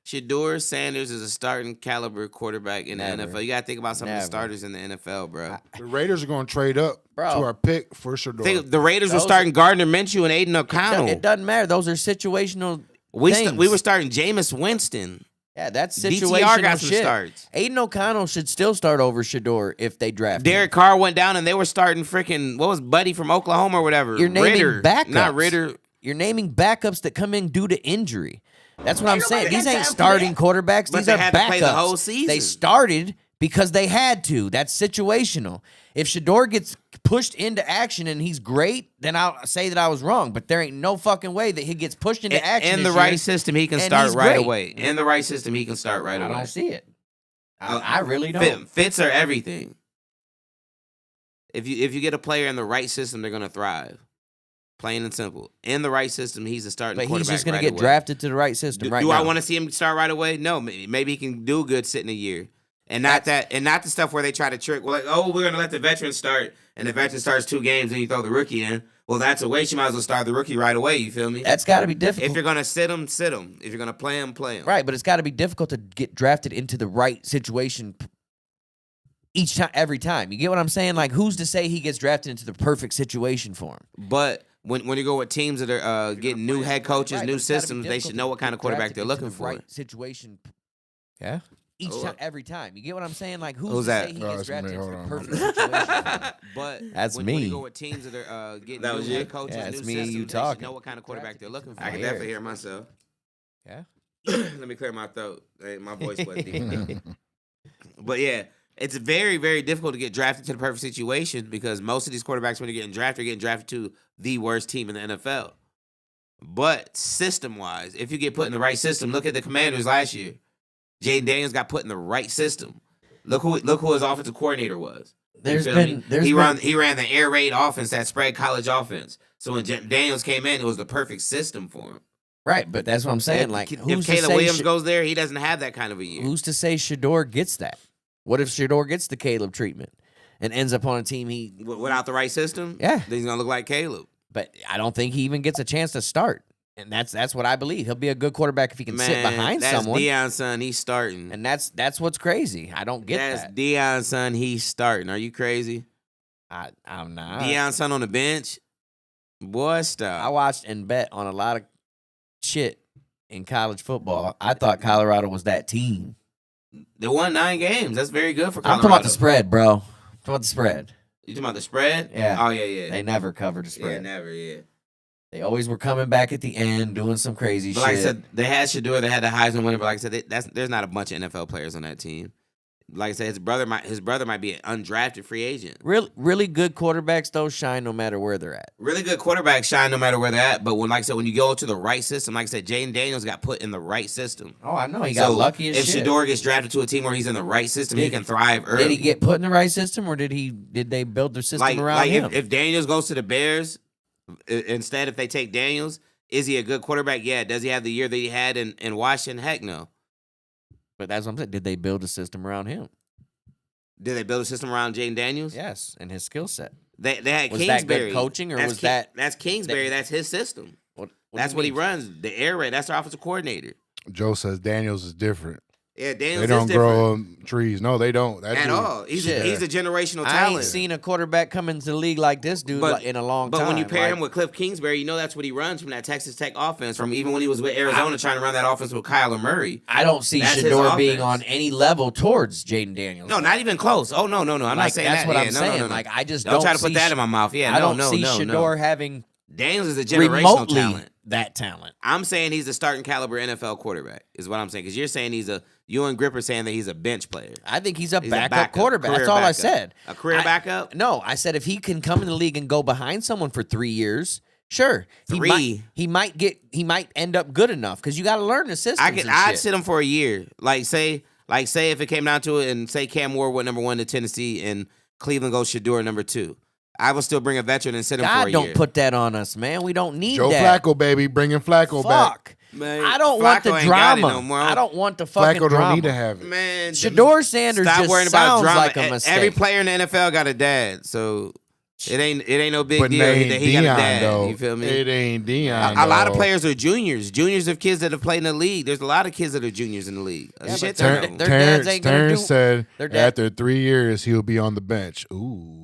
Shedeur Sanders is a starting caliber quarterback in Never. the NFL. You got to think about some of Never. the starters in the NFL, bro. The Raiders are going to trade up Bro. to our pick for Shedeur. Think the Raiders were Those- starting Gardner Minshew and Aiden O'Connell. It doesn't matter. Those are situational We things. we were starting Jameis Winston. Yeah, that's DTR situational got some shit. starts. Aiden O'Connell should still start over Shedeur if they draft him. Derek Carr went down and they were starting freaking what was Buddy from Oklahoma or whatever. You're naming Ritter, backups. not Ritter. You're naming backups that come in due to injury. That's what I'm saying. These ain't starting quarterbacks. But These they are had to backups. play the whole season. They started because they had to. That's situational. If Shedeur gets pushed into action and he's great, then I'll say that I was wrong. But there ain't no fucking way that he gets pushed into action In the this right year. system, he can and start he's right great. away. In the right system, he can start right I away. don't see it. I really don't. Fits are everything. If you get a player in the right system, they're gonna thrive. Plain and simple. In the right system, he's a starting But quarterback. he's just going right to get away. drafted to the right system right Do now. I want to see him start right away? No. Maybe he can do good sitting a year. And not the stuff where they try to trick. Well, like, oh, we're gonna let the veteran start, and the veteran starts 2 games, and you throw the rookie in. Well, that's a waste. You might as well start the rookie right away. You feel me? That's got to be difficult. If you're gonna sit him, sit him. If you're gonna play him, play him. Right, but it's got to be difficult to get drafted into the right situation each time, every time. You get what I'm saying? Like, who's to say he gets drafted into the perfect situation for him? But when you go with teams that are getting new head coaches, Right, but new it's gotta be systems, they difficult should know to what kind of get quarterback drafted they're into looking the for. Right situation. Yeah. Each time, every time. You get what I'm saying? Like, Who's who's to that? say he Oh, gets that's drafted me. into Hold the on. perfect situation for him? But That's when me. you go with teams that are getting That new was you? head coaches, Yeah, new it's me and systems, you they talking. should know what kind of quarterback they're looking for. I I can hear definitely it. hear myself. Yeah. Let me clear my throat. Hey, my voice wasn't deep enough. But yeah, it's very, very difficult to get drafted to the perfect situation because most of these quarterbacks, when they're getting drafted to the worst team in the NFL. But system-wise, if you get put in the right system, look at the Commanders last year. Jaden Daniels got put in the right system. Look who his offensive coordinator was. He ran the air raid offense, that spread college offense. So when Daniels came in, it was the perfect system for him. Right, but that's what I'm saying. Like, if Caleb Williams goes there, he doesn't have that kind of a year. Who's to say Shador gets that? What if Shador gets the Caleb treatment and ends up on a team without the right system? Yeah, then he's gonna look like Caleb. But I don't think he even gets a chance to start, and that's what I believe. He'll be a good quarterback if he can sit behind someone. That's Deion's son. He's starting, and that's what's crazy. I don't get that. That's Deion's son. He's starting. Are you crazy? I'm not. Deion's son on the bench. Boy, stop. I watched and bet on a lot of shit in college football. I thought Colorado was that team. They won 9 games. That's very good for Colorado. I'm talking about the spread, bro. I'm talking about the spread. You talking about the spread? Yeah. Oh, yeah. They never covered the spread. Yeah, never, yeah. They always were coming back at the end, doing some crazy shit. Like I said, they had Shador, they had the Heisman winner, but like I said, there's not a bunch of NFL players on that team. Like I said, his brother might be an undrafted free agent. Really good quarterbacks though shine no matter where they're at. Really good quarterbacks shine no matter where they're at. But when you go to the right system, like I said, Jaden Daniels got put in the right system. Oh, I know he got lucky as shit. If shit. Shador gets drafted to a team where he's in the right system, he can thrive early. Did he get put in the right system, or did they build their system around him? If Daniels goes to the Bears, instead if they take Daniels, is he a good quarterback? Yeah. Does he have the year that he had in Washington? Heck no. But that's what I'm saying. Did they build a system around him? Did they build a system around Jaden Daniels? Yes, and his skill set. They had was Kingsbury. That good coaching, or that's Kingsbury? That's his system. That's what he runs. The air raid. That's our offensive coordinator. Joe says Daniels is different. Yeah, Daniels. They don't grow trees. No, they don't. At all. He's a generational talent. I ain't seen a quarterback come into the league like this dude in a long time. But when you pair him with Cliff Kingsbury, you know that's what he runs from that Texas Tech offense. From even when he was with Arizona, trying to run that offense with Kyler Murray. I don't see Shador being on any level towards Jaden Daniels. No, not even close. Oh no. I'm not saying that's that. what I'm saying. No. Like I just don't try to put that in my mouth. Yeah, I don't see Shador having. Daniels is a generational talent. That talent. I'm saying he's a starting caliber NFL quarterback, is what I'm saying. Because you're saying you and Gripper saying that he's a bench player. I think he's a backup quarterback. That's all I said. A career backup? No, I said if he can come in the league and go behind someone for 3 years, sure. He might end up good enough because you got to learn the system. I'd sit him for a year. Like say if it came down to it, and say Cam Ward went number 1 to Tennessee, and Cleveland goes Shador number 2. I will still bring a veteran and sit him for a year. Don't put that on us, man. We don't need Joe that. Flacco, baby. Bringing Flacco back. Man, I don't want the drama. I don't want the fucking Flacco drama. don't need to have it. Man, Shador Sanders stop just worrying sounds about drama. like a mistake. Every player in the NFL got a dad, so it ain't no big deal that he Deion, got a dad. Though. You feel me? It ain't Deion. A lot of players are juniors. Juniors of kids that have played in the league. There's a lot of kids that are juniors in the league. Yeah, Terrence said after 3 years he'll be on the bench. Ooh.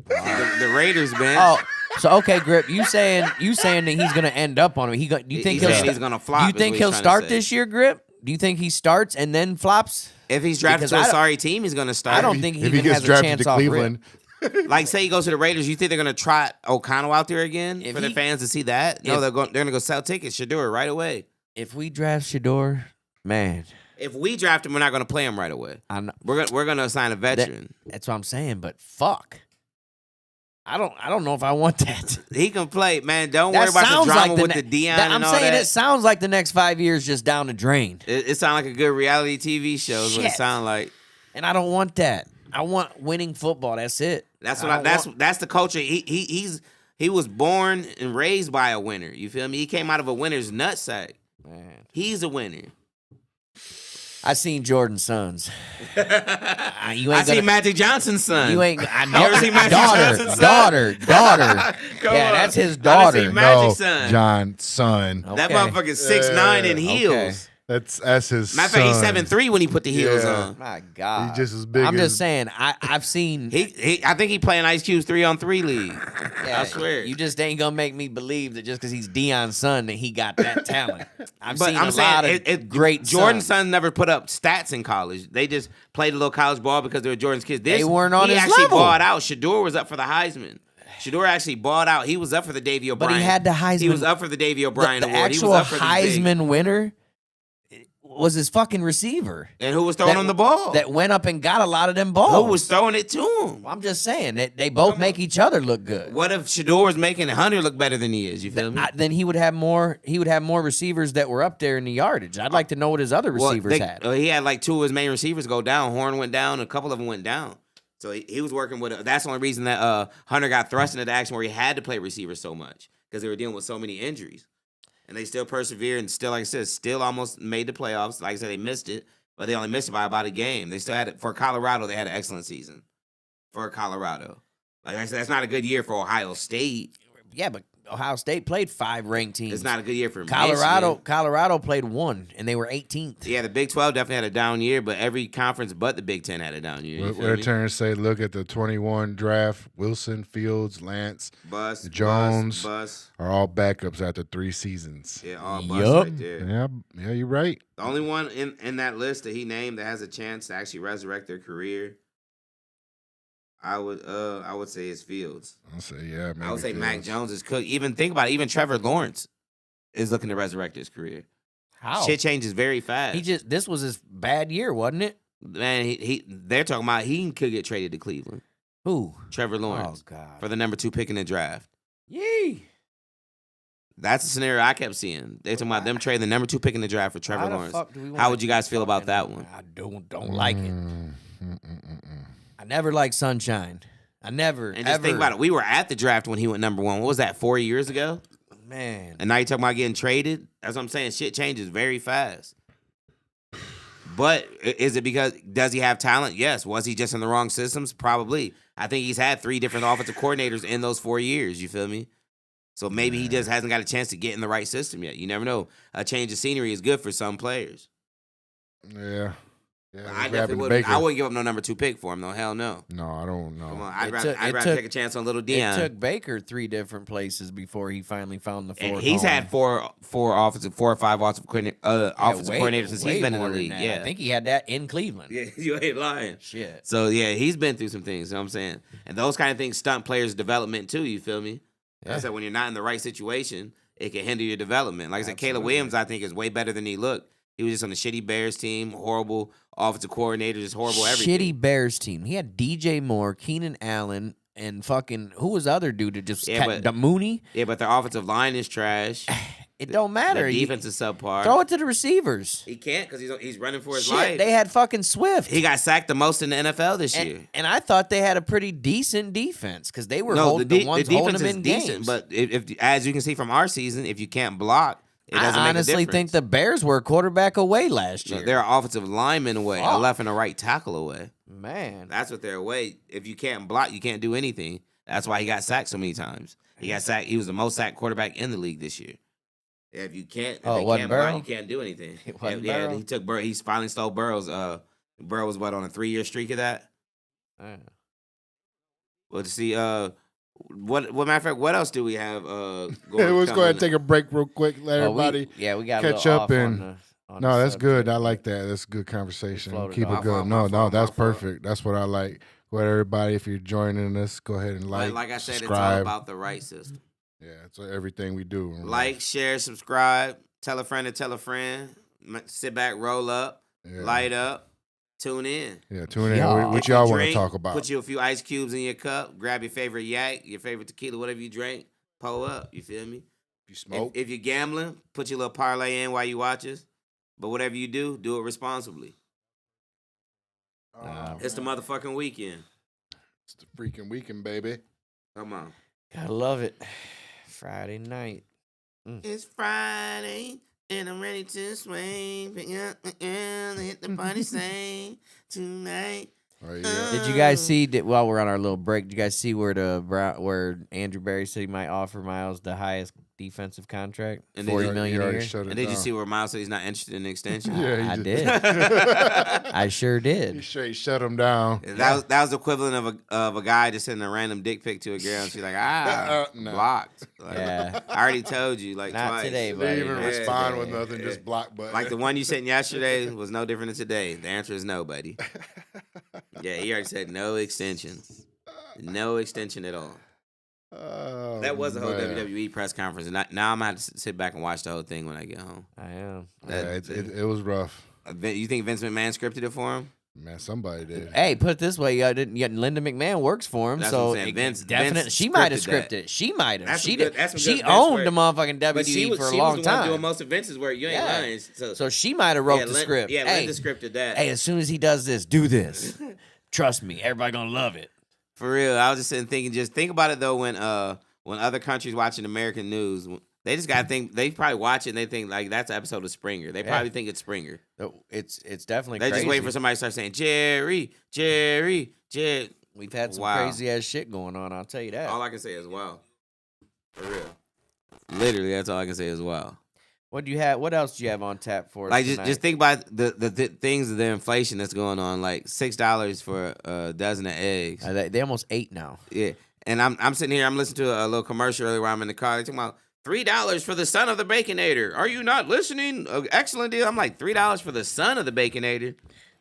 The Raiders bench. Oh, so okay, Grip. You saying that he's gonna end up on him? Do you think he's gonna flop? Do you think he'll start this year, Grip? Do you think he starts and then flops? If he's drafted to a sorry team, he's gonna start. I don't think he even has a chance to off Cleveland. Like say he goes to the Raiders, you think they're gonna trot O'Connell out there again for the fans to see that? No, they're gonna go sell tickets. Shador right away. If we draft Shador, man. If we draft him, we're not gonna play him right away. We're gonna assign a veteran. That's what I'm saying. But fuck. I don't know if I want that. He can play, man. Don't worry about the drama with the Deion and all that. I'm saying it sounds like the next 5 years just down the drain. It sounds like a good reality TV show is what it sounds like. And I don't want that. I want winning football. That's it. That's the culture. He was born and raised by a winner. You feel me? He came out of a winner's nutsack. Man. He's a winner. I seen Jordan's sons. I seen Magic Johnson's son. You ain't. I know. You ever seen Magic Johnson's son? Daughter. Yeah, that's his daughter. I seen Magic's son. John's son. Okay. That motherfucker's 6'9" in heels. Okay. That's his Matter of fact, he's 7'3" when he put the heels on. My God. He's just as big. I'm just saying. I've seen. I think he playing Ice Cube's 3-on-3 league. Yeah, I swear. You just ain't gonna make me believe that just because he's Deion's son that he got that talent. I'm saying a lot of great. Jordan's son never put up stats in college. They just played a little college ball because they were Jordan's kids. They weren't on his level. He actually balled out. Shador was up for the Heisman. Shador actually balled out. He was up for the Davey O'Brien. But he had the Heisman. He was up for the Davey O'Brien the award. Actual he was up for Heisman winner was his fucking receiver. And who was throwing him the ball? That went up and got a lot of them balls. Who was throwing it to him? I'm just saying that they both make each other look good. What if Shador was making Hunter look better than he is? You feel me? Then he would have more. He would have more receivers that were up there in the yardage. I'd like to know what his other receivers had. He had like 2 of his main receivers go down. Horn went down. A couple of them went down. So he was working with. That's the only reason that Hunter got thrust into the action where he had to play receiver so much because they were dealing with so many injuries. And they still persevered and still, like I said, still almost made the playoffs. Like I said, they missed it, but they only missed it by about a game. They still had it. For Colorado, they had an excellent season. For Colorado. Like I said, that's not a good year for Ohio State. Yeah, but Ohio State played 5 ranked teams. It's not a good year for Colorado. Michigan. Colorado played 1, and they were 18th. Yeah, the Big 12 definitely had a down year, but every conference but the Big 10 had a down year. We're turning to say, look at the 21 draft. Wilson, Fields, Lance, Bus, Jones Bus. are all backups after 3 seasons. Yeah, all Bus Yup. right there. Yeah, you're right. The only one in that list that he named that has a chance to actually resurrect their career, I would say is Fields. I'll say, yeah, maybe I would say Fields. Mac Jones is cooked. Even think about it, even Trevor Lawrence is looking to resurrect his career. How? Shit changes very fast. This was his bad year, wasn't it? Man, they're talking about he could get traded to Cleveland. Who? Trevor Lawrence. Oh God. For the number 2 pick in the draft. Yee. That's the scenario I kept seeing. They talking about them trading the number 2 pick in the draft for Trevor Lawrence. How would you guys feel about that one? I don't like it. I never liked Sunshine. I never. And just think about it. We were at the draft when he went number 1. What was that, 4 years ago? Man. And now you're talking about getting traded? That's what I'm saying. Shit changes very fast. But is it because, does he have talent? Yes. Was he just in the wrong systems? Probably. I think he's had 3 different offensive coordinators in those 4 years. You feel me? So maybe he just hasn't got a chance to get in the right system yet. You never know. A change of scenery is good for some players. Yeah. I definitely wouldn't. I wouldn't give up no number 2 pick for him, though. Hell no. No, I don't know. Come on. I'd rather take a chance on little Dion. It took Baker 3 different places before he finally found the 4th. And he's had 4 or 5 offensive coordinators since he's been in the league. Yeah. I think he had that in Cleveland. Yeah, you ain't lying. Shit. So, yeah, he's been through some things, you know what I'm saying? And those kind of things stunt players' development, too, you feel me? Yeah. I said when you're not in the right situation, it can hinder your development. Like I said, Caleb Williams, I think, is way better than he looked. He was just on the shitty Bears team, horrible offensive coordinator, just horrible everything. Shitty Bears team. He had DJ Moore, Keenan Allen, and fucking, who was the other dude that just Mooney? Yeah, but their offensive line is trash. It don't matter. The defense is subpar. Throw it to the receivers. He can't because he's running for his Shit, life. they had fucking Swift. He got sacked the most in the NFL this year. And I thought they had a pretty decent defense because they were the ones defense holding them is in decent, games. but if as you can see from our season, if you can't block, it doesn't I make honestly a difference. think the Bears were a quarterback away last year. No, they're offensive linemen away, a left and a right tackle away. Man, That's what they're away. If you can't block, you can't do anything. That's why he got sacked so many times. He got sacked. He was the most sacked quarterback in the league this year. If you can't, it wasn't block, Burrow? you can't do anything. It wasn't Yeah, Burrow? he took Burrow. He finally stole Burrow's. Burrow was on a 3-year streak of that. Well, to see, what matter of fact, what else do we have? Let's go ahead and take a break real quick. Let everybody we got catch up and. No, that's good. I like that. That's a good conversation. Keep it good. No, that's perfect. That's what I like. Go ahead, everybody. If you're joining us, go ahead and like I said, subscribe. it's all about the right system. Yeah, it's everything we do. Like, share, subscribe, tell a friend to tell a friend. Sit back, roll up, light up, tune in. Yeah, tune in. What y'all want to talk about? Put you a few ice cubes in your cup. Grab your favorite yak, your favorite tequila, whatever you drink. Pull up. You feel me? If you smoke. If you're gambling, put your little parlay in while you watch us. But whatever you do it responsibly. It's the motherfucking weekend. It's the freaking weekend, baby. Come on. Gotta love it. Friday night. It's Friday, and I'm ready to swing. Pick up my girl, hit the party sing tonight. Oh, yeah. Did you guys see, while we're on our little break, did you guys see where Andrew Berry said he might offer Miles the highest defensive contract? And $40 million a year? And did you see where Miles said he's not interested in the extension? Yeah, I did. I sure did. He straight shut him down. That was the equivalent of a guy just sending a random dick pic to a girl, and she's like, no. blocked. Like, Yeah. I already told you, like, Not twice. today, They buddy. didn't even Not respond today. with nothing, just block button. Like the one you sent yesterday was no different than today. The answer is no, buddy. Yeah, he already said no extension. No extension at all. Oh, That was the whole man. WWE press conference. And now I'm going to have to sit back and watch the whole thing when I get home. I am. It was rough. You think Vince McMahon scripted it for him? Man, somebody did. Hey, put it this way, Linda McMahon works for him, That's so what I'm saying. Vince definitely she might have scripted scripted that. it. She might have. That's She some did. good- that's some She good Vince owned work. the motherfucking But WWE for a she long was the one time. doing most of Vince's work. You ain't Yeah. lying. So she might have wrote the script. Yeah, hey, Linda scripted that. Hey, as soon as he does this, do this. Trust me, everybody gonna love it. For real, I was just sitting thinking. Just think about it though. When other countries watching American news, they just gotta think. They probably watch it and they think like that's an episode of Springer. They probably think it's Springer. It's definitely. They crazy. just wait for somebody to start saying Jerry. We've had some Wow. crazy ass shit going on. I'll tell you that. All I can say is wow. For real. Literally, that's all I can say is wow. What do you have? What else do you have on tap for us Like tonight? just think about the things of the inflation that's going on. Like $6 for a dozen of eggs. They almost 8 now. Yeah, and I'm sitting here. I'm listening to a little commercial earlier while I'm in the car. They talking about $3 for the son of the Baconator. Are you not listening? Excellent deal. I'm like $3 for the son of the Baconator.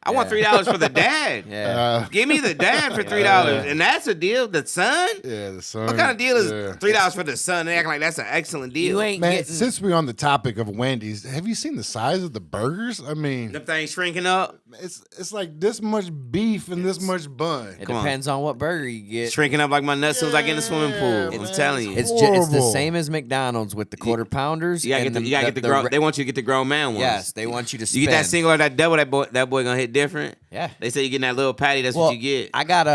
I want $3 for the dad. Yeah. Give me the dad for $3, and that's a deal. The son. Yeah, the son. What kind of deal is yeah. $3 for the son? They act like that's an excellent deal. You ain't Man, getting. since we're on the topic of Wendy's, have you seen the size of the burgers? I mean, Them things shrinking up, it's like this much beef and this much bun. It Come on. depends on what burger you get. shrinking up like my nuts as soon as I get in the swimming pool. Yeah, I'm man, telling you. it's It's the horrible. same as McDonald's with the quarter pounders. You gotta and get the grown. They want you to get the grown man ones. Yes, they want you to spend. You get that single or that double. That boy gonna hit different. Yeah. They say you getting that little patty. That's Well, what you get. I got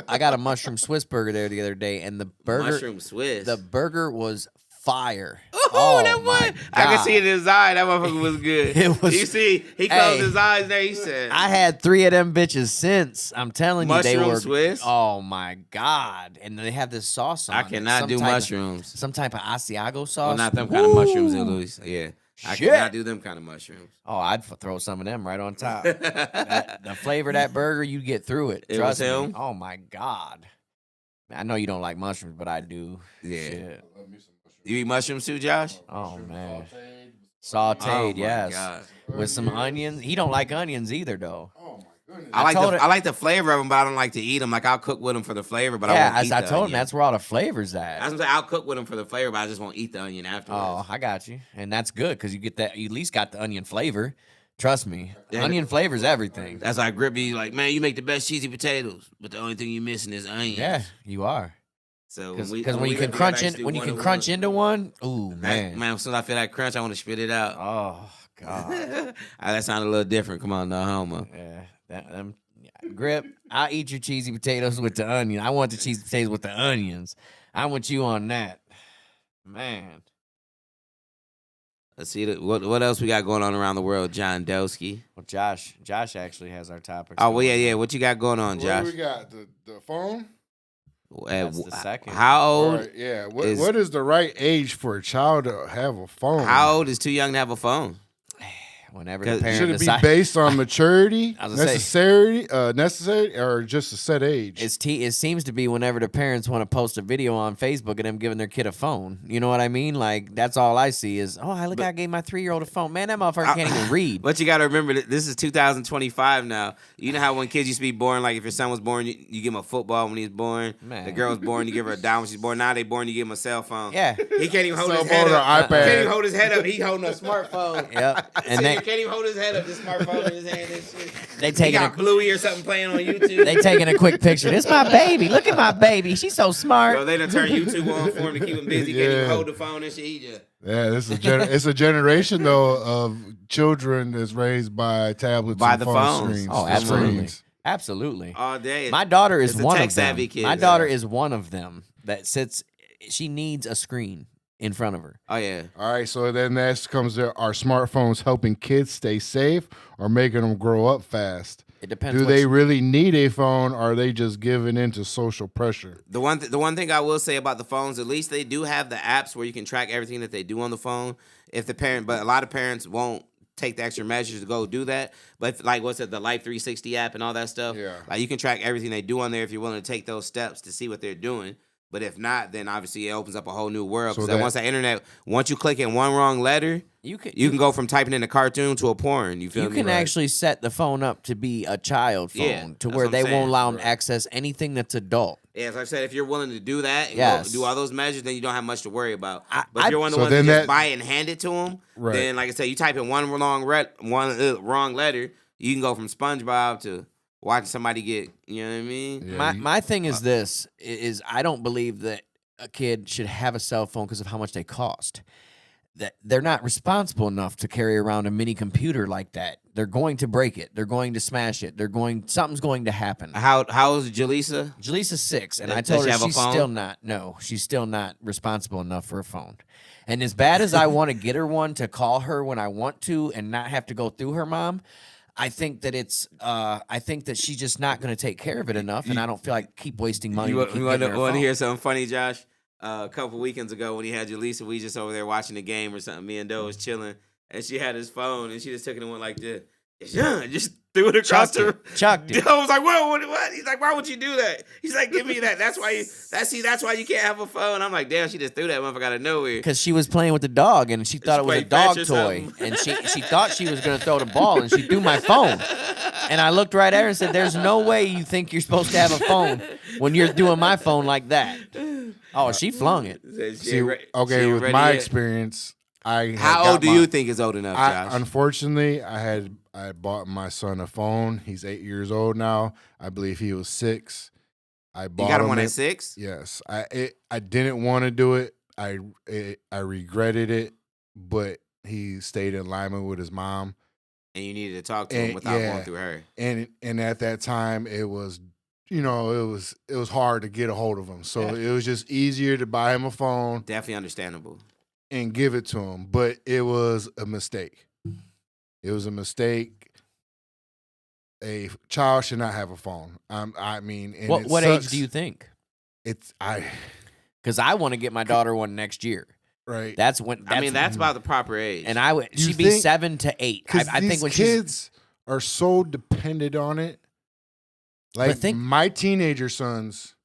I got a mushroom Swiss burger there the other day, and the burger Mushroom Swiss. the burger was fire. Oh, that my one! I can God. see it in his eye. That motherfucker was good. It was- You see, he closed Hey. his eyes there. He said, I had 3 of them bitches since. I'm telling you, they Mushroom were. Swiss? Oh my God! And they have this sauce on. "I it, cannot some do type of- mushrooms. Some type of Asiago sauce. Well, not them kind of mushrooms, Woo! Louis. Yeah, I Shit. cannot do them kind of mushrooms. Oh, I'd throw some of them right on top. The flavor of that burger, you get through it. It Trust was me. him? Oh my God! I know you don't like mushrooms, but I do. Yeah. Shit. You eat mushrooms too, Josh? Oh man. Oh, Sauteed, my yes. God. With some onions. He don't like onions either, though. Oh my goodness. I like the flavor of them, but I don't like to eat them. Like I'll cook with them for the flavor, but I Yeah, won't eat I the told him onion. that's where all the flavors at. That's what I'm saying. I'll cook with them for the flavor, but I just won't eat the onion afterwards. Oh, I got you. And that's good because you get that. You at least got the onion flavor. Trust me. Yeah. Onion flavor's everything. That's like Grip be like, man, you make the best cheesy potatoes, but the only thing you missing is onions. Yeah, you are. So Because we when you can we crunch actually in, when you one can on crunch one. into one, ooh man, man. as soon as I feel that crunch, I want to spit it out. Oh God. That sounded a little different. Come on, no homo. Yeah. Grip. I'll eat your cheesy potatoes with the onion. I want the cheesy potatoes with the onions. I want you on that. Man. Let's see what else we got going on around the world, John Dosky. Well, Josh actually has our topic. Oh well, yeah. What you got going on, What Josh? do we got? The phone? That's the second. How All old? right, yeah. is- What is the right age for a child to have a phone? How old is too young to have a phone? Whenever 'Cause the parent Should it be decides, based on maturity, I was gonna say- necessary, or just a set age? it seems to be whenever the parents want to post a video on Facebook of them giving their kid a phone. You know what I mean? Like that's all I see is, oh, I gave my 3-year-old a phone. Man, that motherfucker can't even read. But you got to remember that this is 2025 now. You know how when kids used to be born, like if your son was born, you give him a football when he was born. Man. The girl was born, you give her a dime when she's born. Now they born, you give him a cell phone. Yeah. He can't even hold Cell his head phone or up. iPad. He can't even hold his head up. He holding a smartphone. Yep. And And he they can't even hold his head up. This smartphone in his hand and shit. they He taking got a Bluey or something playing on YouTube. they taking a quick picture. This my baby. Look at my baby. She's so smart. Bro, they done turn YouTube on for him to keep him busy. He can't even Yeah. hold the phone and shit. He just. Yeah, this is it's a generation though of children that's raised by tablets By and the phone phones. screens. Oh, the absolutely. screens. Absolutely. All day. My daughter is It's a one of them. tech-savvy kid. My daughter is one of them that sits. She needs a screen in front of her. Oh, yeah. All right, so then next comes there: are smartphones helping kids stay safe or making them grow up fast? It depends. Do what they you- really need a phone, or are they just giving in to social pressure? The one thing I will say about the phones, at least they do have the apps where you can track everything that they do on the phone. But a lot of parents won't take the extra measures to go do that. But like what's it, the Life 360 app and all that stuff. Yeah. Like you can track everything they do on there if you're willing to take those steps to see what they're doing. But if not, then obviously it opens up a whole new world. So Because once the internet, once you click in one wrong letter, you can go from typing in a cartoon to a porn. You feel me? You can actually set the phone up to be a child phone to where they won't allow them to access anything that's adult. Yeah, as I said, if you're willing to do that and Yes. do all those measures, then you don't have much to worry about. But if you're one of the So ones that then just that- buy it and hand it to them, Right. then like I said, you type in one wrong letter, you can go from SpongeBob to watching somebody get, you know what I mean? Yeah, My thing is this, is I don't believe that a kid should have a cell phone because of how much they cost. That they're not responsible enough to carry around a mini computer like that. They're going to break it. They're going to smash it. Something's going to happen. How is Jaleesa? Jaleesa's 6, and Does I told she her have a she's phone? still not. No, she's still not responsible enough for a phone. And as bad as I want to get her one to call her when I want to and not have to go through her mom, I think that I think that she's just not going to take care of it enough, and I don't feel like keep wasting money. You to keep want getting her a to phone. hear something funny, Josh? A couple weekends ago when he had Jaleesa, we just over there watching the game or something. Me and Doe was chilling, and she had his phone, and she just took it and went like this. Yeah, just threw it across Chucked it. I was like, "Whoa, what?" He's like, "Why would you do that?" He's like, "Give me that. That's why you can't have a phone." I'm like, "Damn, she just threw that motherfucker out of nowhere." Because she was playing with the dog, and she thought it was a played dog fetch or toy, something. and she thought she was going to throw the ball, and she threw my phone. And I looked right at her and said, "There's no way you think you're supposed to have a phone when you're doing my phone like that." Oh, she flung it. See, okay, with my experience, How old do you think is old enough, Josh? Unfortunately, I bought my son a phone. He's 8 years old now. I believe he was 6. I bought You got him him one it- at 6? Yes, I didn't want to do it. I regretted it, but he stayed in alignment with his mom, And you needed to talk to him without going through her. and at that time it was, it was hard to get a hold of him. So it was just easier to buy him a phone Definitely understandable. and give it to him. But it was a mistake. It was a mistake. A child should not have a phone. I mean, and What age do you think? Because I want to get my daughter one next year. Right. That's when. That's about the proper age. And I would. You She'd be think- 7 to 8. I think when kids are so dependent on it. Like my teenager sons,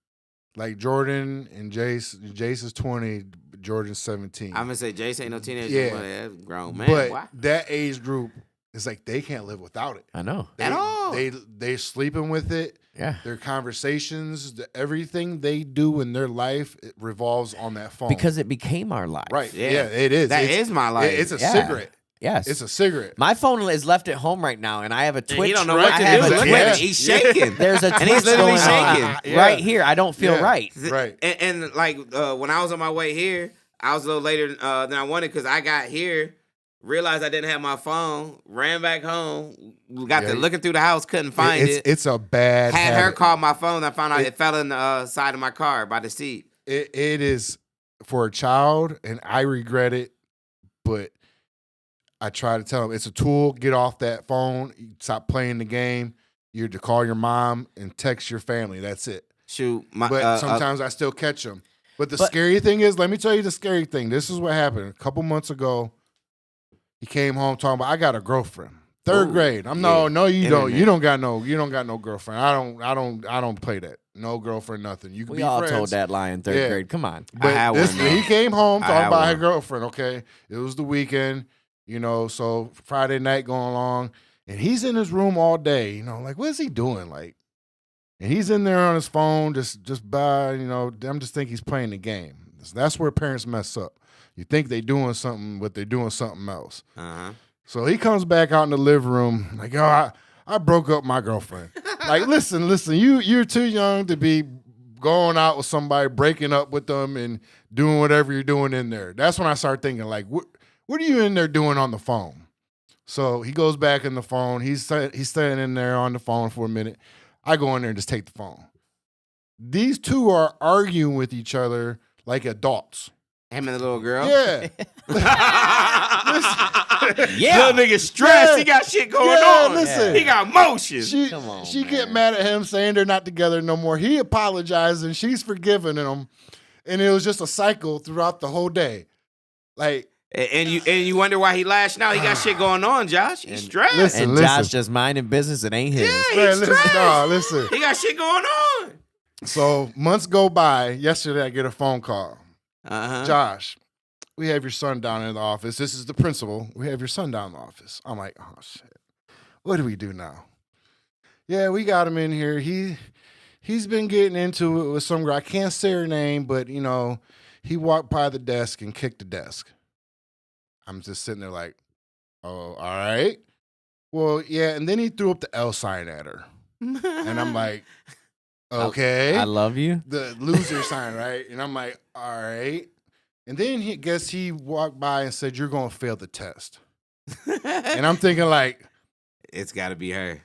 like Jordan and Jace. Jace is 20. Jordan's 17. I'm gonna say Jace ain't no teenager. Yeah. But that's a grown man. but Why? that age group is like they can't live without it. I know. At all. They're sleeping with it. Yeah. Their conversations, everything they do in their life, it revolves on that phone. Because it became our life. right, Yeah. yeah, it is. That is my life. It's a Yeah. cigarette. Yes. It's a cigarette. My phone is left at home right now, and I have a Twitch. He don't know what I to have do. a Look Twitch. at him. He's shaking. There's a And Twitch he's literally going on shaking. Yeah. right here. I don't feel Yeah. right. Right. And like when I was on my way here, I was a little later than I wanted because I got here, realized I didn't have my phone, ran back home, got Yeah. to looking through the house, couldn't find it. It's a bad Had her habit. call my phone. I found out it fell in the side of my car by the seat. It is for a child, and I regret it, but I try to tell them it's a tool. Get off that phone. Stop playing the game. You're to call your mom and text your family. That's it. Shoot, But sometimes I still catch them. But the But- scary thing is, let me tell you the scary thing. This is what happened. A couple months ago, he came home talking about, I got a girlfriend. Third Ooh, grade. No, you don't. Internet. You don't got no girlfriend. I don't play that. No girlfriend, nothing. You can We be all friends. told that lie in 3rd Yeah. grade. Come on. But had this, one, though. he came home I talking had about one. his girlfriend. Okay, it was the weekend, so Friday night going along, and he's in his room all day. Like what is he doing? Like, and he's in there on his phone, just by, I'm just think he's playing the game. That's where parents mess up. You think they doing something, but they're doing something else. Uh-huh. So he comes back out in the living room like, I broke up my girlfriend. Like, listen, you're too young to be going out with somebody, breaking up with them, and doing whatever you're doing in there. That's when I start thinking, like, what are you in there doing on the phone? So he goes back in the phone. He's staying in there on the phone for a minute. I go in there and just take the phone. These two are arguing with each other like adults. Him and the little girl. Yeah. Little nigga stressed. Yeah. He got shit going Yeah, on. listen. He got motion. She Come on, get man. mad at him saying they're not together no more. He apologized and she's forgiving him, and it was just a cycle throughout the whole day. Like, And you wonder why he lashed out. He got shit going on, Josh. He's stressed. listen. And Josh just minding business. It ain't his. Yeah, man, he's stressed. listen. He got shit going on. So months go by. Yesterday, I get a phone call. Josh, we have your son down in the office. This is the principal. We have your son down in the office. I'm like, oh shit. What do we do now? Yeah, we got him in here. He's been getting into it with some girl. I can't say her name, but he walked by the desk and kicked the desk. I'm just sitting there like, oh, all right. Well, yeah, and then he threw up the L sign at her. And I'm like, okay. I love you. The loser sign, right? And I'm like, all right. And then he walked by and said, you're going to fail the test. And I'm thinking like, it's got to be her.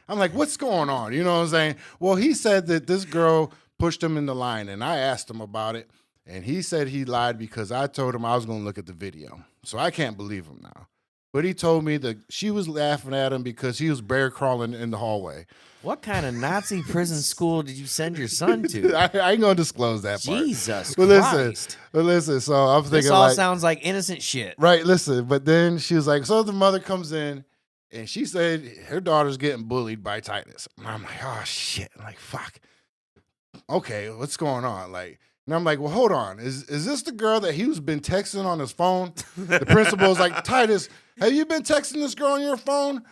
I'm like, what's going on? You know what I'm saying? Well, he said that this girl pushed him in the line, and I asked him about it, and he said he lied because I told him I was going to look at the video. So I can't believe him now. But he told me that she was laughing at him because he was bear crawling in the hallway. What kind of Nazi prison school did you send your son to? I ain't going to disclose that part. Jesus But Christ. listen, so I'm thinking This all sounds like innocent shit. Right, listen. But then she was like, so the mother comes in, and she said her daughter's getting bullied by Titus. And I'm like, oh, shit. I'm like, fuck. Okay, what's going on? Like, and I'm like, well, hold on. Is this the girl that he was been texting on his phone? The principal's like, Titus, have you been texting this girl on your phone?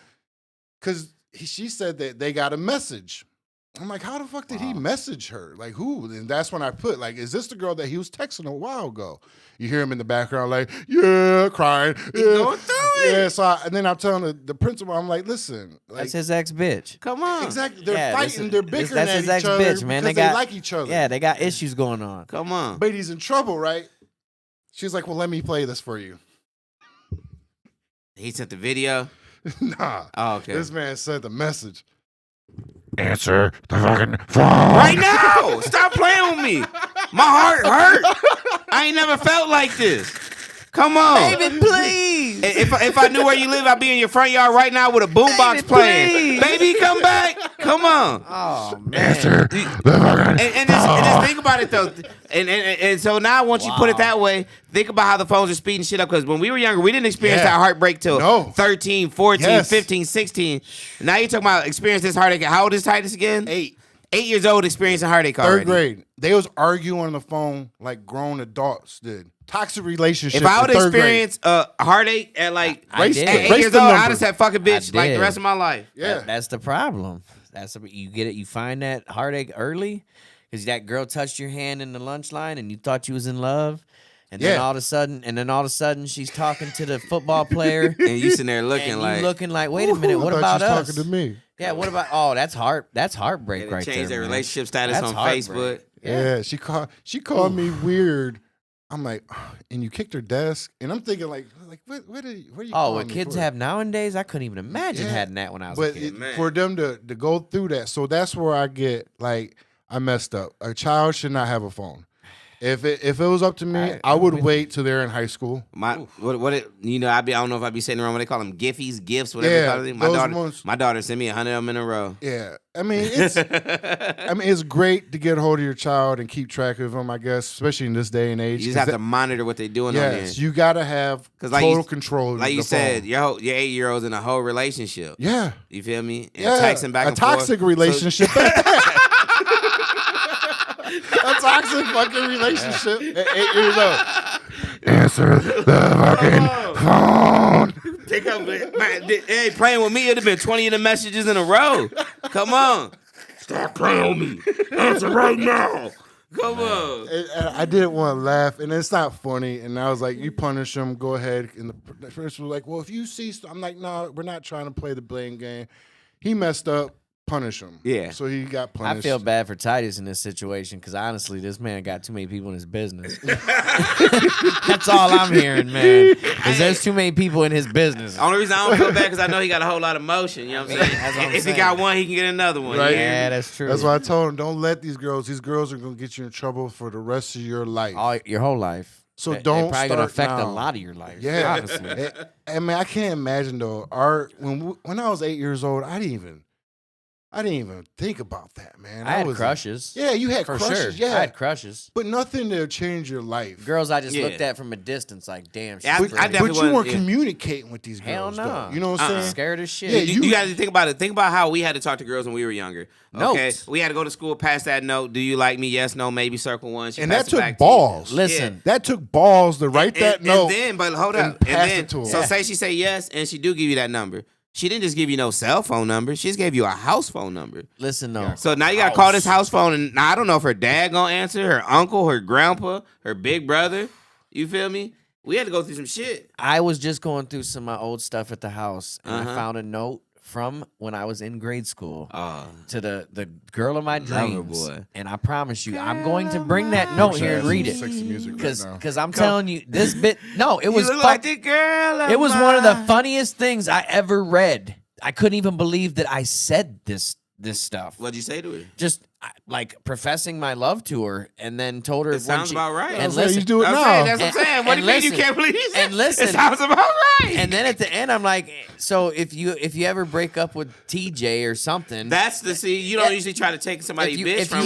Because she said that they got a message. I'm like, how the fuck did he message her? Like, who? And that's when I put, like, is this the girl that he was texting a while ago? You hear him in the background, like, yeah, crying. Yeah. He's going through it. Yeah, so and then I'm telling the principal, I'm like, listen. Like, That's his ex-bitch. Come on. exactly. They're fighting. They're bickering at his each other ex-bitch, man. because they like each other. Yeah, they got issues going on. Come on. But he's in trouble, right? She's like, well, let me play this for you. He sent the video. Nah. Oh, okay. This man sent the message. Answer the fucking phone. Right now. Stop playing with me. My heart hurt. I ain't never felt like this. Come on. David, please. If I knew where you live, I'd be in your front yard right now with a boombox David, playing. please. Baby, come back. Come on. Oh, man. Answer the fucking And just think about it though, and so now once you put it that way, think about how the phones are speeding shit up. Because when we were younger, we didn't experience that heartbreak till 13, 14, 15, 16. Now you're talking about experience this heartache. How old is Titus again? 8 years old, experiencing heartache already. Third grade. They was arguing on the phone like grown adults did. Toxic relationship. If I would experience a heartache at like I did. 8 Race years the old, number. I'd have said fucking bitch I like the did. rest of my life. Yeah. That's the problem. You get it. You find that heartache early because that girl touched your hand in the lunch line and you thought you was in love. And then all of a sudden, she's talking to the football player. And you sitting there looking like, wait a minute, what I about thought you was us? talking to me. Yeah, what about? Oh, that's heartbreak right there. change their man. relationship status That's on heartbreak. Facebook. Yeah, she called me weird. I'm like, and you kicked her desk, and I'm thinking like what are you? Oh, calling what me kids for? have nowadays, I couldn't even imagine Yeah. having that when I was a But kid. for them to go through that, so that's where I get like I messed up. A child should not have a phone. If it was up to me, I would wait till they're in high school. I don't know if I'd be sitting around when they call them Giphies, gifts, whatever they call it. My daughter sent me 100 of them in a row. Yeah, I mean it's great to get a hold of your child and keep track of them. I guess, especially in this day and age. You just have to monitor what they're doing on there. Yes, you gotta have total control. Like of you the said, phone. your 8-year-old's in a whole relationship. Yeah, You feel me? And yeah, texting back a and forth. toxic relationship. A toxic fucking relationship at 8 years old. Answer the fucking phone. Take up, man, hey, playing with me, it'd have been 20 of the messages in a row. Come on. Stop playing with me. Answer right now. Come on. I didn't want to laugh, and it's not funny. And I was like, "You punish him, go ahead." And the person was like, "Well, if you see," I'm like, "No, we're not trying to play the blame game. He messed up. Punish him." Yeah. So he got punished. I feel bad for Titus in this situation because honestly, this man got too many people in his business. That's all I'm hearing, man. Is there's too many people in his business. Only reason I don't feel bad because I know he got a whole lot of motion. You know what I'm saying? That's what I'm If he saying. got one, he can get another one. Right. Yeah, that's true. That's why I told him, don't let these girls. These girls are gonna get you in trouble for the rest of your life. Your whole life. So They're don't probably gonna start affect a now. lot of your life. Yeah. honestly. I mean, I can't imagine though. When I was 8 years old, I didn't even. I didn't even think about that, man. I had was crushes. Yeah, you had For crushes. sure. Yeah, I had crushes. but nothing to change your life. Girls I just Yeah. looked at from a distance like, damn, she's Yeah, pretty. I definitely But you wasn't- weren't yeah. communicating with these Hell girls, no. though. You know what I'm saying? Scared as shit. Yeah, You got to think about it. Think about how we had to talk to girls when we were younger. Okay, Notes. we had to go to school, pass that note. Do you like me? Yes, no, maybe. Circle one. She And passed that it took back to you. balls. Listen, That took balls to write that note. And then, but hold and up. pass And it to then, 'em. so Yeah. say she say yes, and she do give you that number. She didn't just give you no cell phone number. She just gave you a house phone number. listen though. So now you gotta call this house phone, and now I don't know if her dad gonna answer, her uncle, her grandpa, her big brother. You feel me? We had to go through some shit. I was just going through some of my old stuff at the house, and I Uh-huh. found a note from when I was in grade school Oh, to the girl of my Lover dreams. boy. And I promise you, I'm going to bring that note here and read it. Sexy music right Because now. I'm telling you, this bit, no, it was you look fuck- like the girl. Of it was one of the mine. funniest things I ever read. I couldn't even believe that I said this stuff. What'd you say to her? Just like professing my love to her, and then told her It when sounds she, about right. And That's how you listen, do it I'm now. saying, that's what I'm And- saying. What do you and mean you listen, can't believe it? and listen. It sounds about right. and then at the end, I'm like, so if you ever break up with TJ or something, That's the see. You don't Yeah. usually try to take somebody's If you- bitch if from you-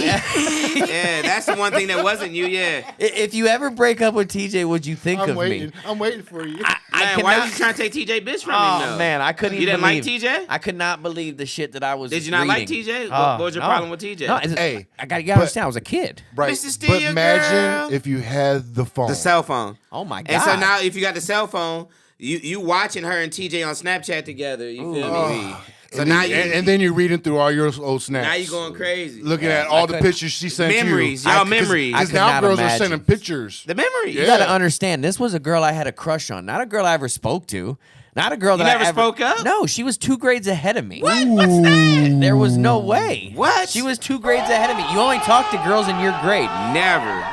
you. Yeah, that's the one thing that wasn't you. Yeah. if you ever break up with TJ, what'd you think I'm of waiting. me? I'm waiting for you. Man, why was you trying to take TJ bitch from him? Oh though? man, I couldn't You even didn't like believe. TJ? I could not believe the shit that I was. Did you not like reading. TJ? Oh, What was your no. problem with TJ? No, it's- Hey, you gotta understand, I was a kid. right. Mr. Steal But Your imagine Girl. if you had the phone. The cell phone. Oh my god! And so now, if you got the cell phone, you watching her and TJ on Snapchat together. You feel me? So and now then, you and then you're reading through all your old snaps. now you going crazy. looking at all the couldn't- pictures she sent Memories, you. y'all memories. I Because could now not girls are imagine. sending pictures. The memories. You Yeah. gotta understand, this was a girl I had a crush on, not a girl I ever spoke to, not a girl You that never I ever spoke up? No, she was 2 grades ahead of me. What? What's that? There was no way. What? She was 2 grades ahead of me. You only talk to girls in your grade. Never.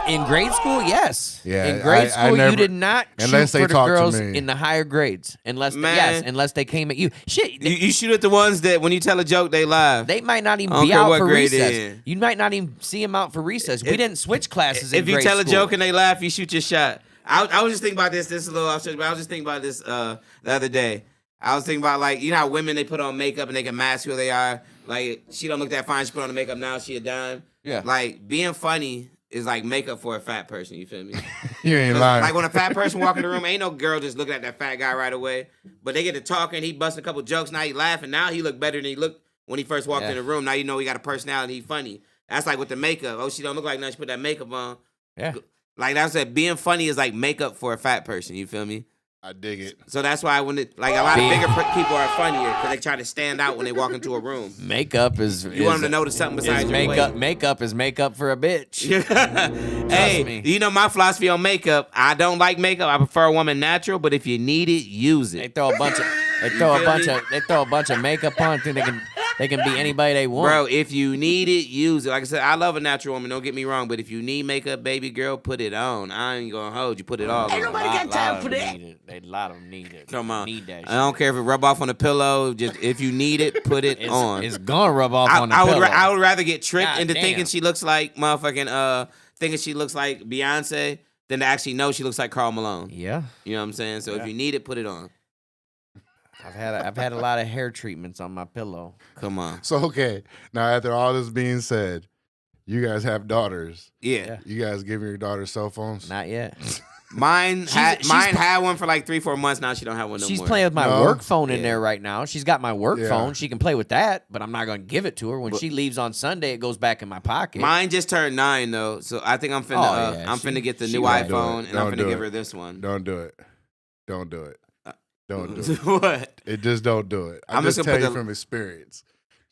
In grade school, yes. Yeah, in grade I school, never- you did not shoot unless they for the talked to girls me. in the higher grades, unless Man. unless they came at you. Shit, You shoot at the ones that when you tell a joke, they laugh. they might not even I don't be care out what for grade recess. they in. You might not even see them out for recess. We didn't switch classes. If in you grade tell a school. joke and they laugh, you shoot your shot. I was just thinking about this. This is a little offset, but I was just thinking about this the other day. I was thinking about, like, you know how women, they put on makeup and they can mask who they are. Like, she don't look that fine. She put on the makeup now. She a dime. Yeah. Like, being funny is like makeup for a fat person. You feel me? You ain't lying. Like, when a fat person walk in the room, ain't no girl just looking at that fat guy right away. But they get to talking. He busting a couple jokes. Now he laughing. Now he look better than he looked when he first walked Yeah. in the room. Now you know he got a personality. He funny. That's like with the makeup. Oh, she don't look like nothing. She put that makeup on. Yeah. Like I said, being funny is like makeup for a fat person. You feel me? I dig it. So that's why when it, like a lot of bigger people are funnier because they try to stand out when they walk into a room. Makeup is You want them to notice something besides your makeup. weight. Makeup is makeup for a bitch. Hey, me. you know my philosophy on makeup. I don't like makeup. I prefer a woman natural, but if you need it, use They it. throw a bunch of makeup on. Think they can be anybody they want. Bro, if you need it, use it. Like I said, I love a natural woman. Don't get me wrong, but if you need makeup, baby girl, put it on. I ain't gonna hold you. Put it all on. got time for that. A lot of them need it. Come on. Need that shit. I don't care if it rub off on the pillow. Just if you need it, put it on. It's gonna rub off on the I would pillow. I would rather get tricked God into damn. thinking she looks like motherfucking thinking she looks like Beyonce than to actually know she looks like Karl Malone. Yeah, You know what I'm saying? So if you need it, put it on. I've had a lot of hair treatments on my pillow. Come on. So, okay. Now, after all this being said, you guys have daughters. Yeah. You guys giving your daughters cell phones? Not yet. Mine had she's- mine had one for like 3-4 months. Now she don't have one no She's more. playing with my No? work phone in Yeah. there right now. She's got my work Yeah. phone. She can play with that, but I'm not gonna give it to her. When she leaves on Sunday, it goes back in my pocket. Mine just turned 9 though, so I think I'm finna Oh, yeah. I'm She- finna get the she new right. iPhone and I'm Don't finna do give it. her this one. Don't do it. Don't do it. Don't do it. What? It just don't do it. I'm just just tell gonna you put the- from experience.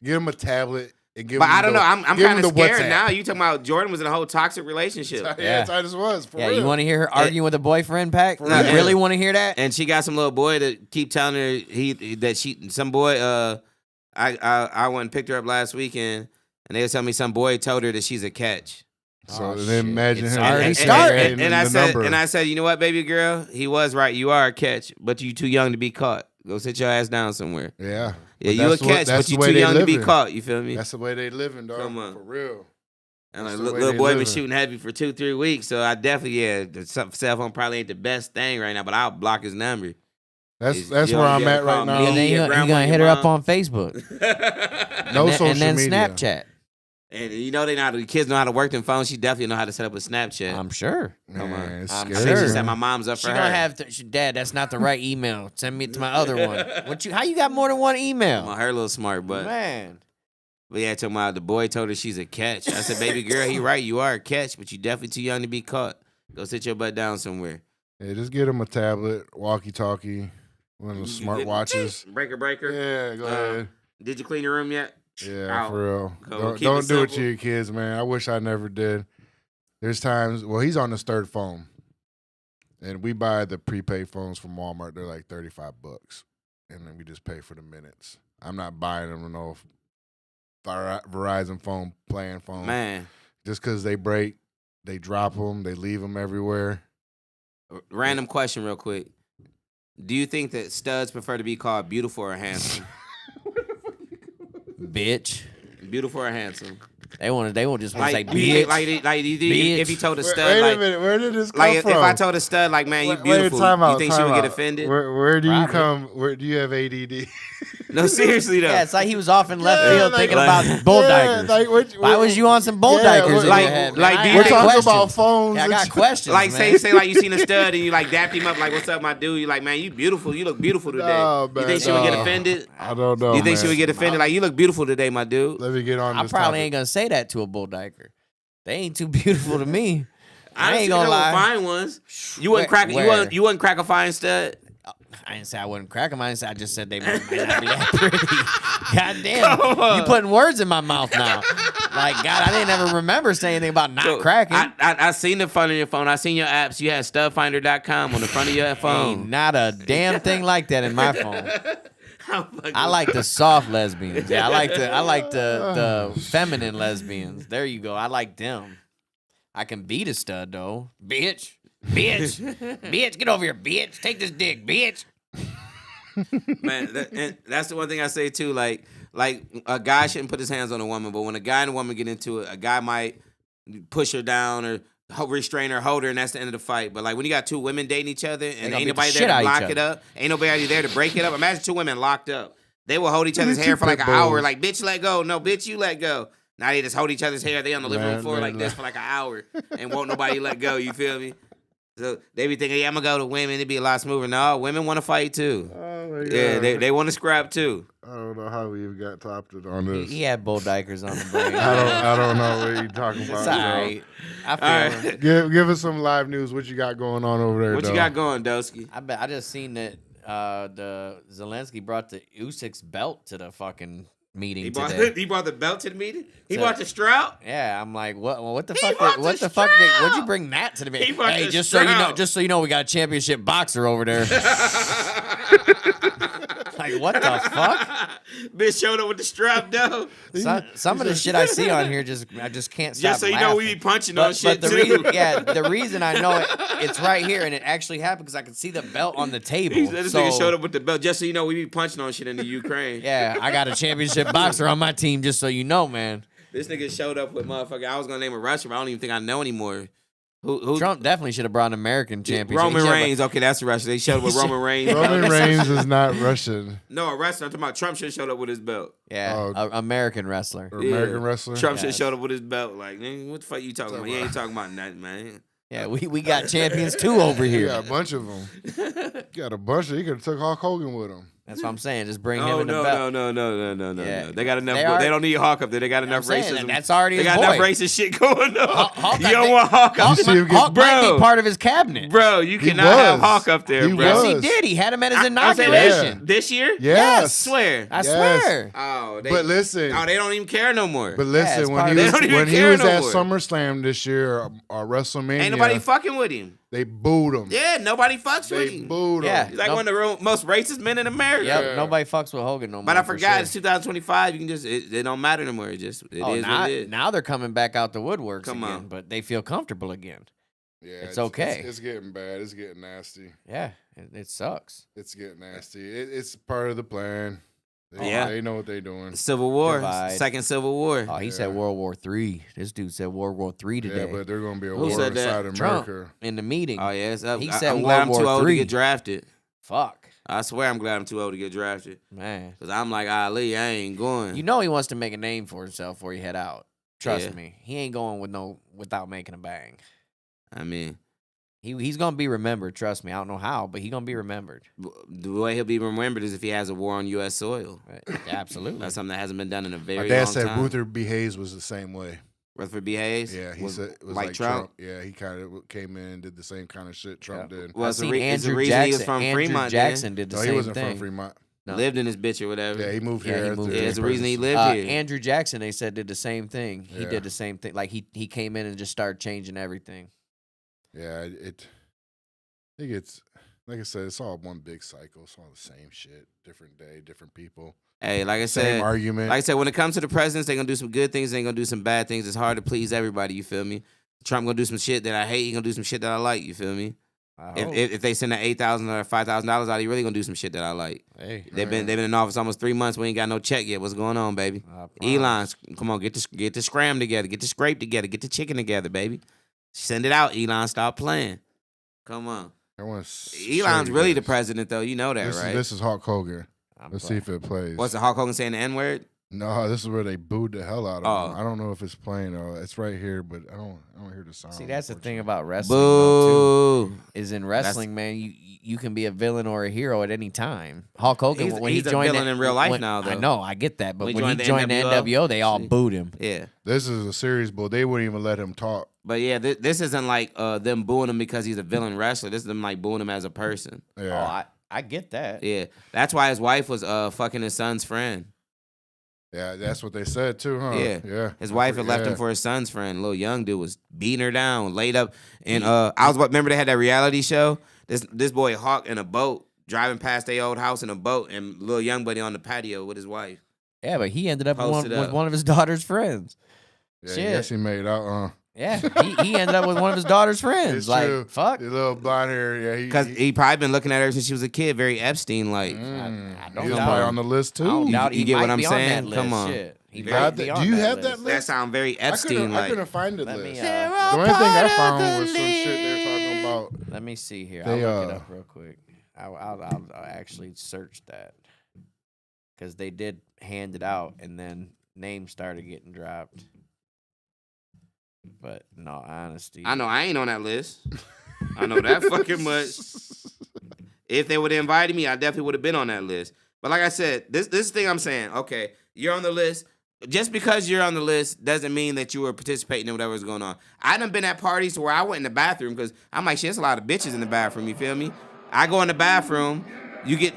Give them a tablet and give But them I don't know. I'm give kind them of the scared WhatsApp. now. You talking about Jordan was in a whole toxic relationship. Yeah, I just was. For yeah, real. you want to hear her arguing with a boyfriend, Pack? You real. really want to hear that? And she got some little boy that keep telling her some boy I went and picked her up last weekend and they were telling me some boy told her that she's a catch. So Oh, then shit. imagine It's him. already saying started. And I the said, number. you know what, baby girl? He was right. You are a catch, but you too young to be caught. Go sit your ass down somewhere. Yeah. Yeah, But you a that's what- catch, that's but you the way too they young to be living. caught. You feel me? That's the way they living, dog. Come on. For real. And that's like, the way little they boy been living. shooting heavy for 2-3 weeks, so I definitely the cell phone probably ain't the best thing right now, but I'll block his number. That's where I'm at right now. And then he gonna hit her up on Facebook. No social and then media. Snapchat. And you know the kids know how to work them phones. She definitely know how to set up a Snapchat. I'm sure. Man, it's I'm scary. sure. She said my mom's up She for gonna her. have Dad, that's not the right email. Send me to my other one. How you got more than one email? Well, her little smart, but Man. yeah, talking about the boy told her she's a catch. I said, baby girl, he right. You are a catch, but you definitely too young to be caught. Go sit your butt down somewhere. Yeah, just get him a tablet, walkie-talkie, one of those smart watches. Breaker. Yeah, go ahead. Did you clean your room yet? Yeah, Out. for real. Go, keep Don't it do it simple. to your kids, man. I wish I never did. There's times, well, he's on his third phone, and we buy the prepaid phones from Walmart. They're like $35, and then we just pay for the minutes. I'm not buying them no Verizon phone, plan phone. Man, Just because they break, they drop them, they leave them everywhere. random question real quick. Do you think that studs prefer to be called beautiful or handsome? Bitch. Beautiful or handsome? They just want to say do you think, bitch. do you think if he told a stud, Wait a minute, where did this come like from? if I told a stud, like, man, you Wait, beautiful, time you out, think she time would get out. offended? Where do you Probably. come? Where do you have ADD? No, seriously though. Yeah, it's like he was off in left Yeah, field like- thinking about bull Yeah, dikers. like, Why was you on some bull Yeah, dikers? in like- your head, man? like, I do got you We're think- talking questions. about phones. Yeah, I and got shit. questions. Like man. say like you seen a stud and you like dapped him up like, what's up, my dude? You like, man, you beautiful. You look beautiful today. No, You man, think she would get no. offended? I don't know. Do you think she man. would get offended? Like, you look beautiful today, my dude. Let me get on I this probably topic. ain't gonna say that to a bull diker. They ain't too beautiful to me. I done ain't seen gonna them lie. Fine ones. You wouldn't Where- crack. where? You wouldn't crack a fine stud. I didn't say I wouldn't crack them. I just said they might not be that pretty. God damn. Come on. You putting words in my mouth now. Like, God, I didn't ever remember saying anything about not cracking. I seen the front of your phone. I seen your apps. You had studfinder.com on the front of your Ain't phone. not a damn thing like that in my phone. I like the soft lesbians. Yeah, I like the feminine lesbians. There you go. I like them. I can beat a stud though. Bitch. Bitch. Bitch, get over here, bitch. Take this dick, bitch. Man, and that's the one thing I say too. Like a guy shouldn't put his hands on a woman, but when a guy and a woman get into it, a guy might push her down or restrain her, hold her, and that's the end of the fight. But like when you got two women dating each other and gonna ain't beat the nobody shit there out to of each block it other. up, ain't nobody there to break it up. Imagine two women locked up. They will hold each other's These hair two for like an pit hour. bulls. Like, bitch, let go. No, bitch, you let go. Now they just hold each other's hair. They on the living room Man, floor man, like this man. for like an hour and won't nobody let go. You feel me? So they be thinking, yeah, I'm gonna go to women. It'd be a lot smoother. No, women want to fight too. Oh my Yeah, God. they want to scrap too. I don't know how we even got topped on this. He had bull dikers on the brain. I don't know what you're talking about. It's bro. all right. I feel All him. right. Give us some live news. What you got going on over there? What you though? got going, Dosky? I just seen that the Zelensky brought the Usyk's belt to the fucking meeting He brought today. he brought the belt to the meeting. He To- brought the strap. Yeah, I'm like, what the He fuck? brought What the the fuck? strap. What'd you bring that to the meeting? He brought Hey, the just so you know, strap. we got a championship boxer over there. Like, what the fuck? Bitch showed up with the strap though. Some of the shit I see on here I just can't stop. Just so you know, we be laughing. punching on shit the too. the reason I know it's right here and it actually happened because I could see the belt on the table. This So, nigga showed up with the belt. Just so you know, we be punching on shit in the Ukraine. yeah, I got a championship boxer on my team. Just so you know, man. This nigga showed up with motherfucker. I was gonna name a wrestler, but I don't even think I know anymore. Who? Trump definitely should have brought an American championship. He Roman should've- Reigns. Okay, that's a wrestler. They showed up with Roman Reigns. Roman Reigns is not Russian. No, a wrestler. I'm talking about Trump should have showed up with his belt. Yeah, Oh. a American wrestler. Or American wrestler. Trump should have Yes. showed up with his belt. Like, nigga, what the fuck you talking about? You ain't talking about nothing, man. Yeah, we got champions too over You here. got a bunch of them. Got a bunch of. He could have took Hulk Hogan with him. That's what I'm saying. Just bring him No, in the no, belt. no. Yeah. They got enough. They They, are- don't need Hawk up there. They got enough I'm saying racism. that's already They his got enough boy. racist shit going on. Hawk you don't want Hawk up Hawk, You see him get- Hawk might Bro. be part of his cabinet. Bro, you He cannot have was. Hawk up there, He bro. Yes, he was. did. He had him at his I'm saying inauguration. this year? Yes. I swear. I Yes. swear. Oh, they, But listen. oh, they don't even care no more. But it's listen, part when of- he They was don't even when he care was no at more. SummerSlam this year or WrestleMania, Ain't nobody fucking with him. they booed him. Yeah, nobody fucks with They him. booed him. Yeah. He's like No. one of the most racist men in America. Yep. Yeah. Nobody fucks with Hogan no more. But I for forgot sure. it's 2025. You can just it don't matter no more. It is Oh, what now, it is. now they're coming back out the woodworks Come again, on. but they feel comfortable again. Yeah, It's okay. It's getting bad. It's getting nasty. Yeah, it sucks. It's getting nasty. It's part of the plan. Yeah. They know what they're doing. Civil War, Divide. second Civil War. Oh, he said Yeah. World War III. This dude said World War III today Yeah, but they're gonna be a Who war said that? inside Trump America. in the meeting. Oh yeah, it's up. He I- said I'm glad I'm World too War old to III. get drafted. Fuck. I swear I'm glad I'm too old to get drafted. Man. Because I'm like Ali, I ain't going. You know he wants to make a name for himself before he head out. Trust Yeah. me. He ain't going without making a bang. I mean, He's gonna be remembered, trust me. I don't know how, but he's gonna be remembered. the way he'll be remembered is if he has a war on U.S. soil. Absolutely. That's something that hasn't been done in a very My dad long said time. Ruther B. Hayes was the same way. Rutherford B. Hayes? Yeah, he said it was like like Trump? Yeah, he kind of came in and did the same kind of shit Trump did. Well, I've it's the seen it's the Andrew reason he was Jackson. from Andrew Fremont. Jackson did the No, same he wasn't thing. from Fremont. No. Lived in this bitch or whatever. Yeah, he moved Yeah, here. he as moved the here. Yeah, it's the reason he president. lived here. Andrew Jackson, they said, did the same thing. He Yeah. did the same thing. Like he came in and just started changing everything. Yeah, I think it's like I said, it's all one big cycle. It's all the same shit, different day, different people, Hey, like I same said, argument. like I said, when it comes to the presidents, they're gonna do some good things. They're gonna do some bad things. It's hard to please everybody. You feel me? Trump gonna do some shit that I hate. He gonna do some shit that I like. You feel me? I If, hope. if they send that $8,000 or $5,000 out, he really gonna do some shit that I like. Hey, They've been in office almost 3 months. We ain't got no check yet. What's going on, baby? I Elon, promise. come on, get the scram together, get the scrape together, get the chicken together, baby. Send it out, Elon. Stop playing. Come on. Elon's really the president, though. You know that, right? This is Hulk Hogan. I'm Let's glad. see if it plays. What's the Hulk Hogan saying the N word? No, this is where they booed the hell out of Oh. him. I don't know if it's playing. It's right here, but I don't hear the sound. See, that's the thing unfortunately. about wrestling, though, too. Boo. Is in wrestling, man, you can be a villain or a hero at any time. Hulk Hogan, when he's he a joined villain in real life now, though. I know, I get that, but When when he he joined joined the the NWO, NWO, they all booed him. Yeah. This is a serious bull. They wouldn't even let him talk. But yeah, this isn't like them booing him because he's a villain wrestler. This is them like booing him as a person. Yeah, I get that. Yeah. That's why his wife was fucking his son's friend. yeah, that's what they said too, huh? Yeah. yeah. His wife had left him for his son's friend. Little young dude was beating her down, laid up. And remember they had that reality show? This boy Hawk in a boat, driving past their old house in a boat, and little young buddy on the patio with his wife. Yeah, but he ended up Posted with up. one of his daughter's friends. Yeah, I Shit. guess he made out. Yeah, he ended up with one of his daughter's friends. It's Like, true. fuck. The little blonde hair. Yeah, Because he probably been looking at her since she was a kid, very Epstein-like. I don't He's doubt probably him. on the list I don't too. doubt You he get what might I'm be saying? On that Come list. on. Shit. He You might got be that- on do you have list. that list? That sound very I Epstein-like. couldn't find the Let me, list. uh, The only thing I found was some shit they were talking about. Let me see here. They, I'll look it up real quick. I'll actually search that because they did hand it out, and then names started getting dropped. But no, honesty. I know I ain't on that list. I know that fucking much. If they would have invited me, I definitely would have been on that list. But like I said, this thing I'm saying, okay, you're on the list. Just because you're on the list doesn't mean that you were participating in whatever's going on. I done been at parties where I went in the bathroom because I'm like, shit, there's a lot of bitches in the bathroom, you feel me? I go in the bathroom, you get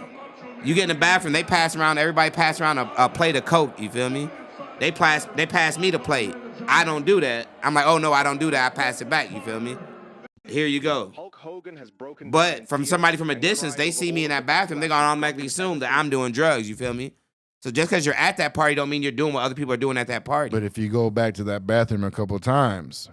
in the bathroom, they pass around, everybody pass around a plate of Coke, you feel me? They pass me the plate. I don't do that. I'm like, oh no, I don't do that. I pass it back, you feel me? Here you go. But from somebody from a distance, they see me in that bathroom, they're gonna automatically assume that I'm doing drugs, you feel me? So just because you're at that party don't mean you're doing what other people are doing at that party. But if you go back to that bathroom a couple times,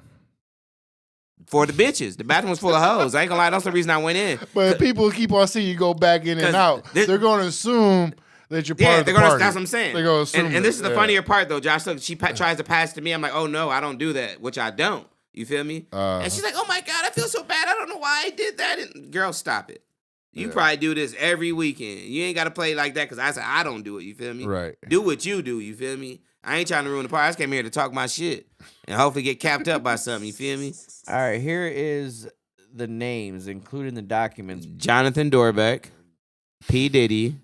For the bitches, the bathroom was full of hoes. I ain't gonna lie, that's the reason I went in. but if people keep on seeing you go back in 'Cause and out, this- they're going to assume that you're part Yeah, of the they're gonna. party. That's what I'm saying. They're going to assume. And this is the that, funnier part, though, Josh. Look, she tries to pass it to me. I'm like, oh no, I don't do that, which I don't. You feel me? And she's like, oh my god, I feel so bad. I don't know why I did that. And girl, stop it. You probably do this every weekend. You ain't got to play like that because I said I don't do it. You feel me? Right. Do what you do. You feel me? I ain't trying to ruin the party. I just came here to talk my shit and hopefully get capped up by something. You feel me? All right, here is the names, including the documents. Jonathan Dorbeck, P. Diddy,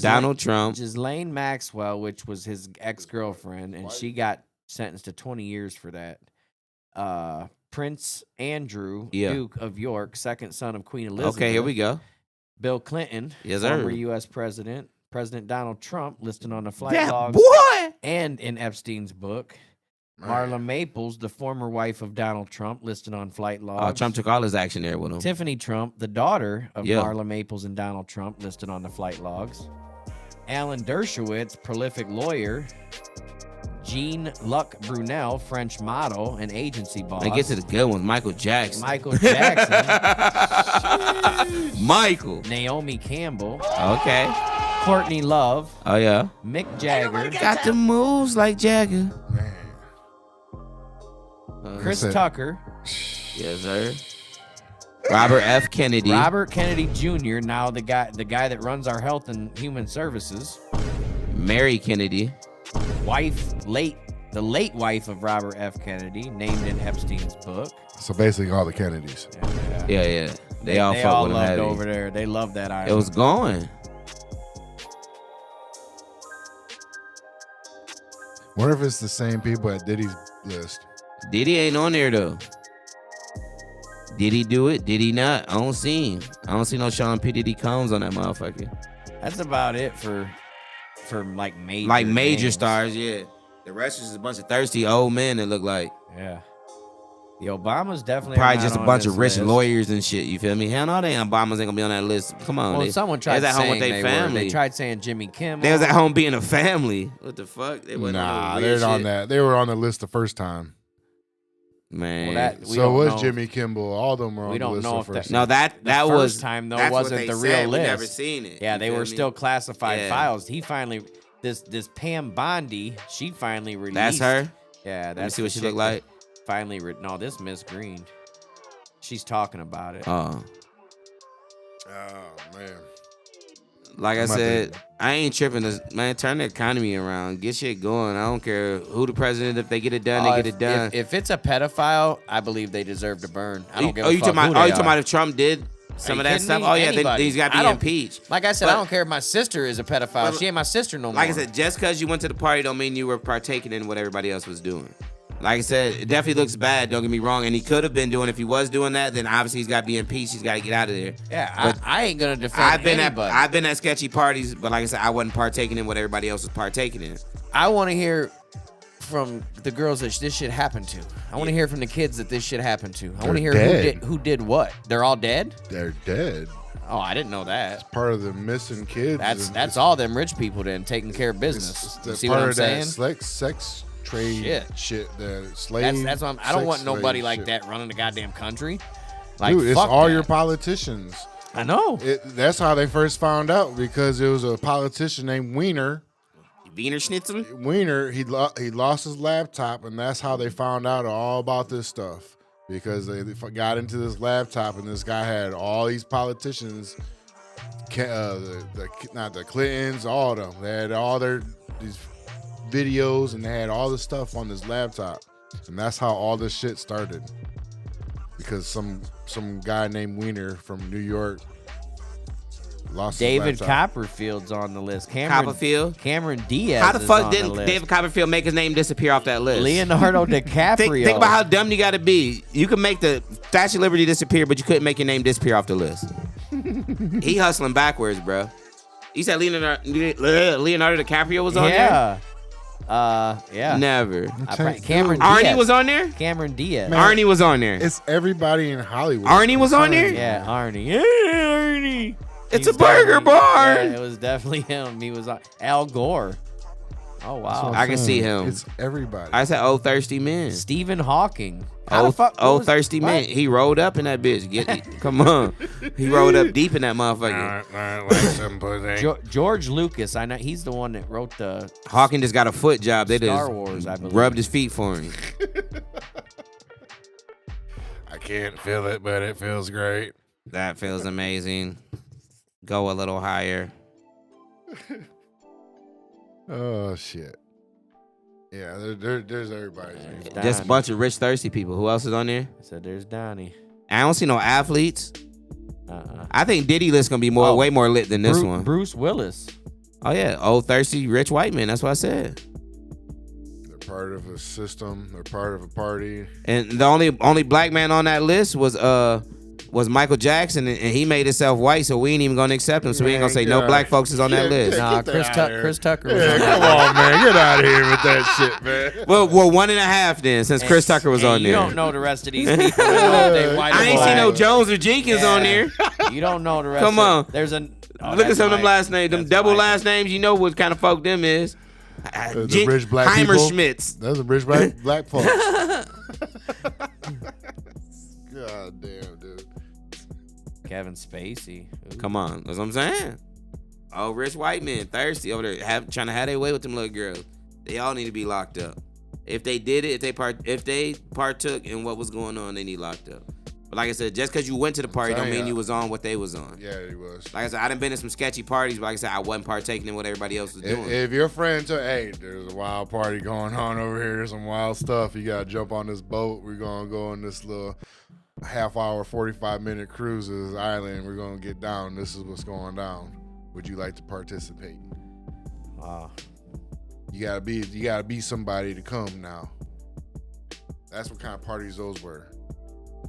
Donald Trump. Ghislaine Maxwell, which was his ex-girlfriend, and she got sentenced to 20 years for that. Prince Andrew, Duke of York, second son of Queen Elizabeth. Okay, here we go. Bill Clinton, Yes, former sir. U.S. president. President Donald Trump, listed on the flight That logs boy. and in Epstein's book. Marla Maples, the former wife of Donald Trump, listed on flight logs. Trump took all his action there with him. Tiffany Trump, the daughter of Yeah. Marla Maples and Donald Trump, listed on the flight logs. Alan Dershowitz, prolific lawyer. Jean Luc Brunel, French model and agency boss. I get to the good ones. Michael Jackson. Michael Jackson. Michael. Naomi Campbell. Okay. Courtney Love. Oh yeah. Mick Jagger. Got the moves like Jagger. Man. Chris That's it. Tucker. Yes, sir. Robert F. Kennedy. Robert Kennedy Jr. Now the guy that runs our Health and Human Services. Mary Kennedy. The late wife of Robert F. Kennedy, named in Epstein's book. So basically, all the Kennedys. Yeah. They all they fuck all with him loved heavy. over there. They love that island. It was going. What if it's the same people at Diddy's list? Diddy ain't on there though. Did he do it? Did he not? I don't see him. I don't see no Sean P. Diddy Combs on that motherfucker. That's about it for like major Major names. stars, yeah. The rest is a bunch of thirsty old men that look like Yeah. The Obamas definitely probably are just a not on bunch this of rich list. lawyers and shit. You feel me? Hell no, they Obamas ain't gonna be on that list. Come on. Well, someone tried they was at home saying with their they were. family. They tried saying Jimmy Kimmel. They was at home being a family. What the fuck? They wasn't Nah, on they're that on weird shit. that. They were on the list the first time. Man. Well, that- We So don't was know. Jimmy Kimmel. All of them were on We the don't list know the if first that- time. No, that the was first time though that's what wasn't they the said. real We list. never seen it. Yeah, You they feel were me? still classified Yeah. files. He finally this Pam Bondi, she finally released. That's her. Yeah, that's Let me see what the she chick look like. that Finally, no, this Miss Green. She's talking about it. Oh, Oh man. like I I'm about said, to- I ain't tripping. Man, turn the economy around. Get shit going. I don't care who the president. If they get it done, they get it done. If it's a pedophile, I believe they deserve to burn. I don't give a you fuck talking about? who Oh, they you talking are. about if Trump did some Are of you that kidding stuff? me? Oh yeah, Anybody. he's got to I be don't- impeached. Like I said, But- I don't care if my sister is a pedophile. But- She ain't my sister no more. Like I said, just because you went to the party don't mean you were partaking in what everybody else was doing. Like I said, it definitely looks bad. Don't get me wrong, and he could have been doing. If he was doing that, then obviously he's got to be impeached. He's got to get out of there. yeah, But I ain't gonna defend anybody. I've been at sketchy parties, but like I said, I wasn't partaking in what everybody else was partaking in. I want to hear from the girls that this shit happened to. I want to hear from the kids that this shit happened to. I want to They're hear dead. who did what. They're all dead? They're dead. Oh, I didn't know that. Part of the missing kids. That's all them rich people then taking care of business. You see what I'm saying? Sex trade shit. The slave. That's what I don't sex want nobody slave like shit. that running the goddamn country. Like, Dude, it's fuck all that. your politicians. I know. That's how they first found out because it was a politician named Wiener. Wiener Schnitzel? Wiener, he lost his laptop, and that's how they found out all about this stuff. Because they got into this laptop, and this guy had all these politicians, not the Clintons, all of them. They had all these videos, and they had all this stuff on this laptop, and that's how all this shit started. Because some guy named Wiener from New York lost David his laptop. Copperfield's on the list. Copperfield? Cameron Diaz. How the is fuck on did the list. David Copperfield make his name disappear off that list? Leonardo DiCaprio? Think about how dumb you got to be. You can make the Statue of Liberty disappear, but you couldn't make your name disappear off the list. He hustling backwards, bro. You said Leonardo DiCaprio was on there? Yeah. Never. Cameron Arnie Diaz. was on there? Cameron Diaz. Man. Arnie was on there. It's everybody in Hollywood. Arnie was on there? Yeah, Arnie. Yeah, Arnie. It's He's a burger definitely- barn. Yeah, it was definitely him. He was on Al Gore. Oh That's what wow. I'm I can saying. see him. It's everybody. I said, oh, thirsty men. Stephen Hawking. How the Oh, fuck? what was- thirsty what? man. He rolled up in that bitch. Come on. He rolled up deep in that motherfucker. George Lucas. I know he's the one that wrote the Hawking just got a foot job. They Star just Wars, I believe. rubbed his feet for him. I can't feel it, but it feels great. That feels amazing. Go a little higher. Oh shit. Yeah, there's everybody. There's Just a Donnie. bunch of rich, thirsty people. Who else is on there? I said there's Donnie. I don't see no athletes. Uh-uh. I think Diddy list gonna be way more lit than this one. Bruce Willis. Oh yeah, old thirsty rich white man. That's what I said. They're part of a system. They're part of a party. And the only black man on that list was Michael Jackson, and he made himself white, so we ain't even gonna accept him. So we ain't gonna say no God. black folks is on that Yeah, list. Nah, Get that outta here. Chris Tucker. Was Yeah, on come that. on, man. Get out of here with that shit, man. Well, 1.5 then, since Chris Tucker was Hey, on you there. don't know the rest of these people. You know if they white or I ain't see no black. Jones or Jenkins on there. You don't know the rest. Come of- on. There's a. Oh, Look at that's some of them Mike. last names. Them That's double Mike. last names. You know what kind of folk them is. The rich black Heimer people. Schmitz. Those are rich black folks. God damn, dude. Kevin Spacey. Ooh. Come on, that's what I'm saying. Oh, rich white men thirsty over there, trying to have their way with them little girls. They all need to be locked up. If they did it, if they partook in what was going on, they need locked up. But But like I said, just because you went to the party don't telling mean ya. you was on what they was on. Yeah, he was. Like I said, I done been to some sketchy parties, but like I said, I wasn't partaking in what everybody else was doing. If your friend told, hey, there's a wild party going on over here, there's some wild stuff, you got to jump on this boat. We're going to go on this little half-hour, 45-minute cruise to this island. We're going to get down. This is what's going down. Would you like to participate? You gotta be somebody to come now. That's what kind of parties those were.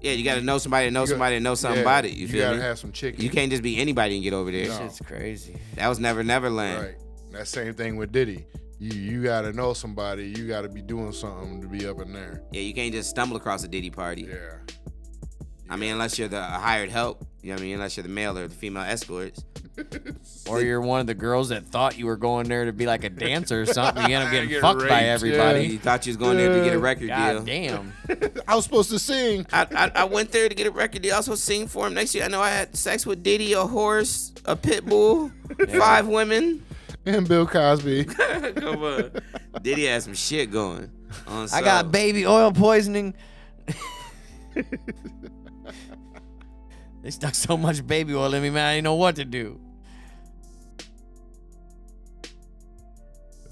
Yeah, you got to know somebody to know somebody to know something about it. You feel gotta me? have some chicken. You can't just be anybody and get over there. No. Shit's crazy. That was Never Neverland. Right. That same thing with Diddy. You gotta know somebody. You gotta be doing something to be up in there. Yeah, you can't just stumble across a Diddy party. Yeah. I mean, unless you're the hired help. You know what I mean? Unless you're the male or the female escorts. Or you're one of the girls that thought you were going there to be like a dancer or something. You end up getting Get fucked by raped, everybody. You thought you was going there to get a record deal. God damn. I was supposed to sing. I went there to get a record deal. I also sing for him. Next year, I know I had sex with Diddy, a horse, a pit bull, 5 women. And Bill Cosby. Come on. Diddy had some shit going. I got baby oil poisoning. They stuck so much baby oil in me, man. I didn't know what to do.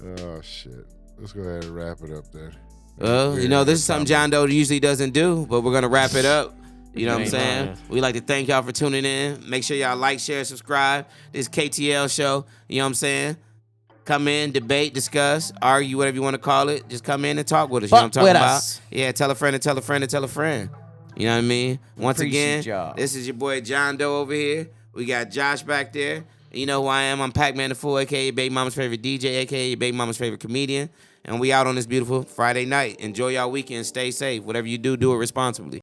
Oh shit. Let's go ahead and wrap it up then. Well, you know, this is something John Doe usually doesn't do, but we're going to wrap it up. You know what I'm saying? Amen. We like to thank y'all for tuning in. Make sure y'all like, share, subscribe. This KTL show. You know what I'm saying? Come in, debate, discuss, argue, whatever you want to call it. Just come in and talk with us. You know what I'm talking about? Us. Yeah, tell a friend and tell a friend and tell a friend. You know what I mean? Once Appreciate again, y'all. this is your boy John Doe over here. We got Josh back there. You know who I am. I'm Pac-Man the Fool, a.k.a. Baby Mama's favorite DJ, a.k.a. Baby Mama's favorite comedian. And we out on this beautiful Friday night. Enjoy y'all weekend. Stay safe. Whatever you do, do it responsibly.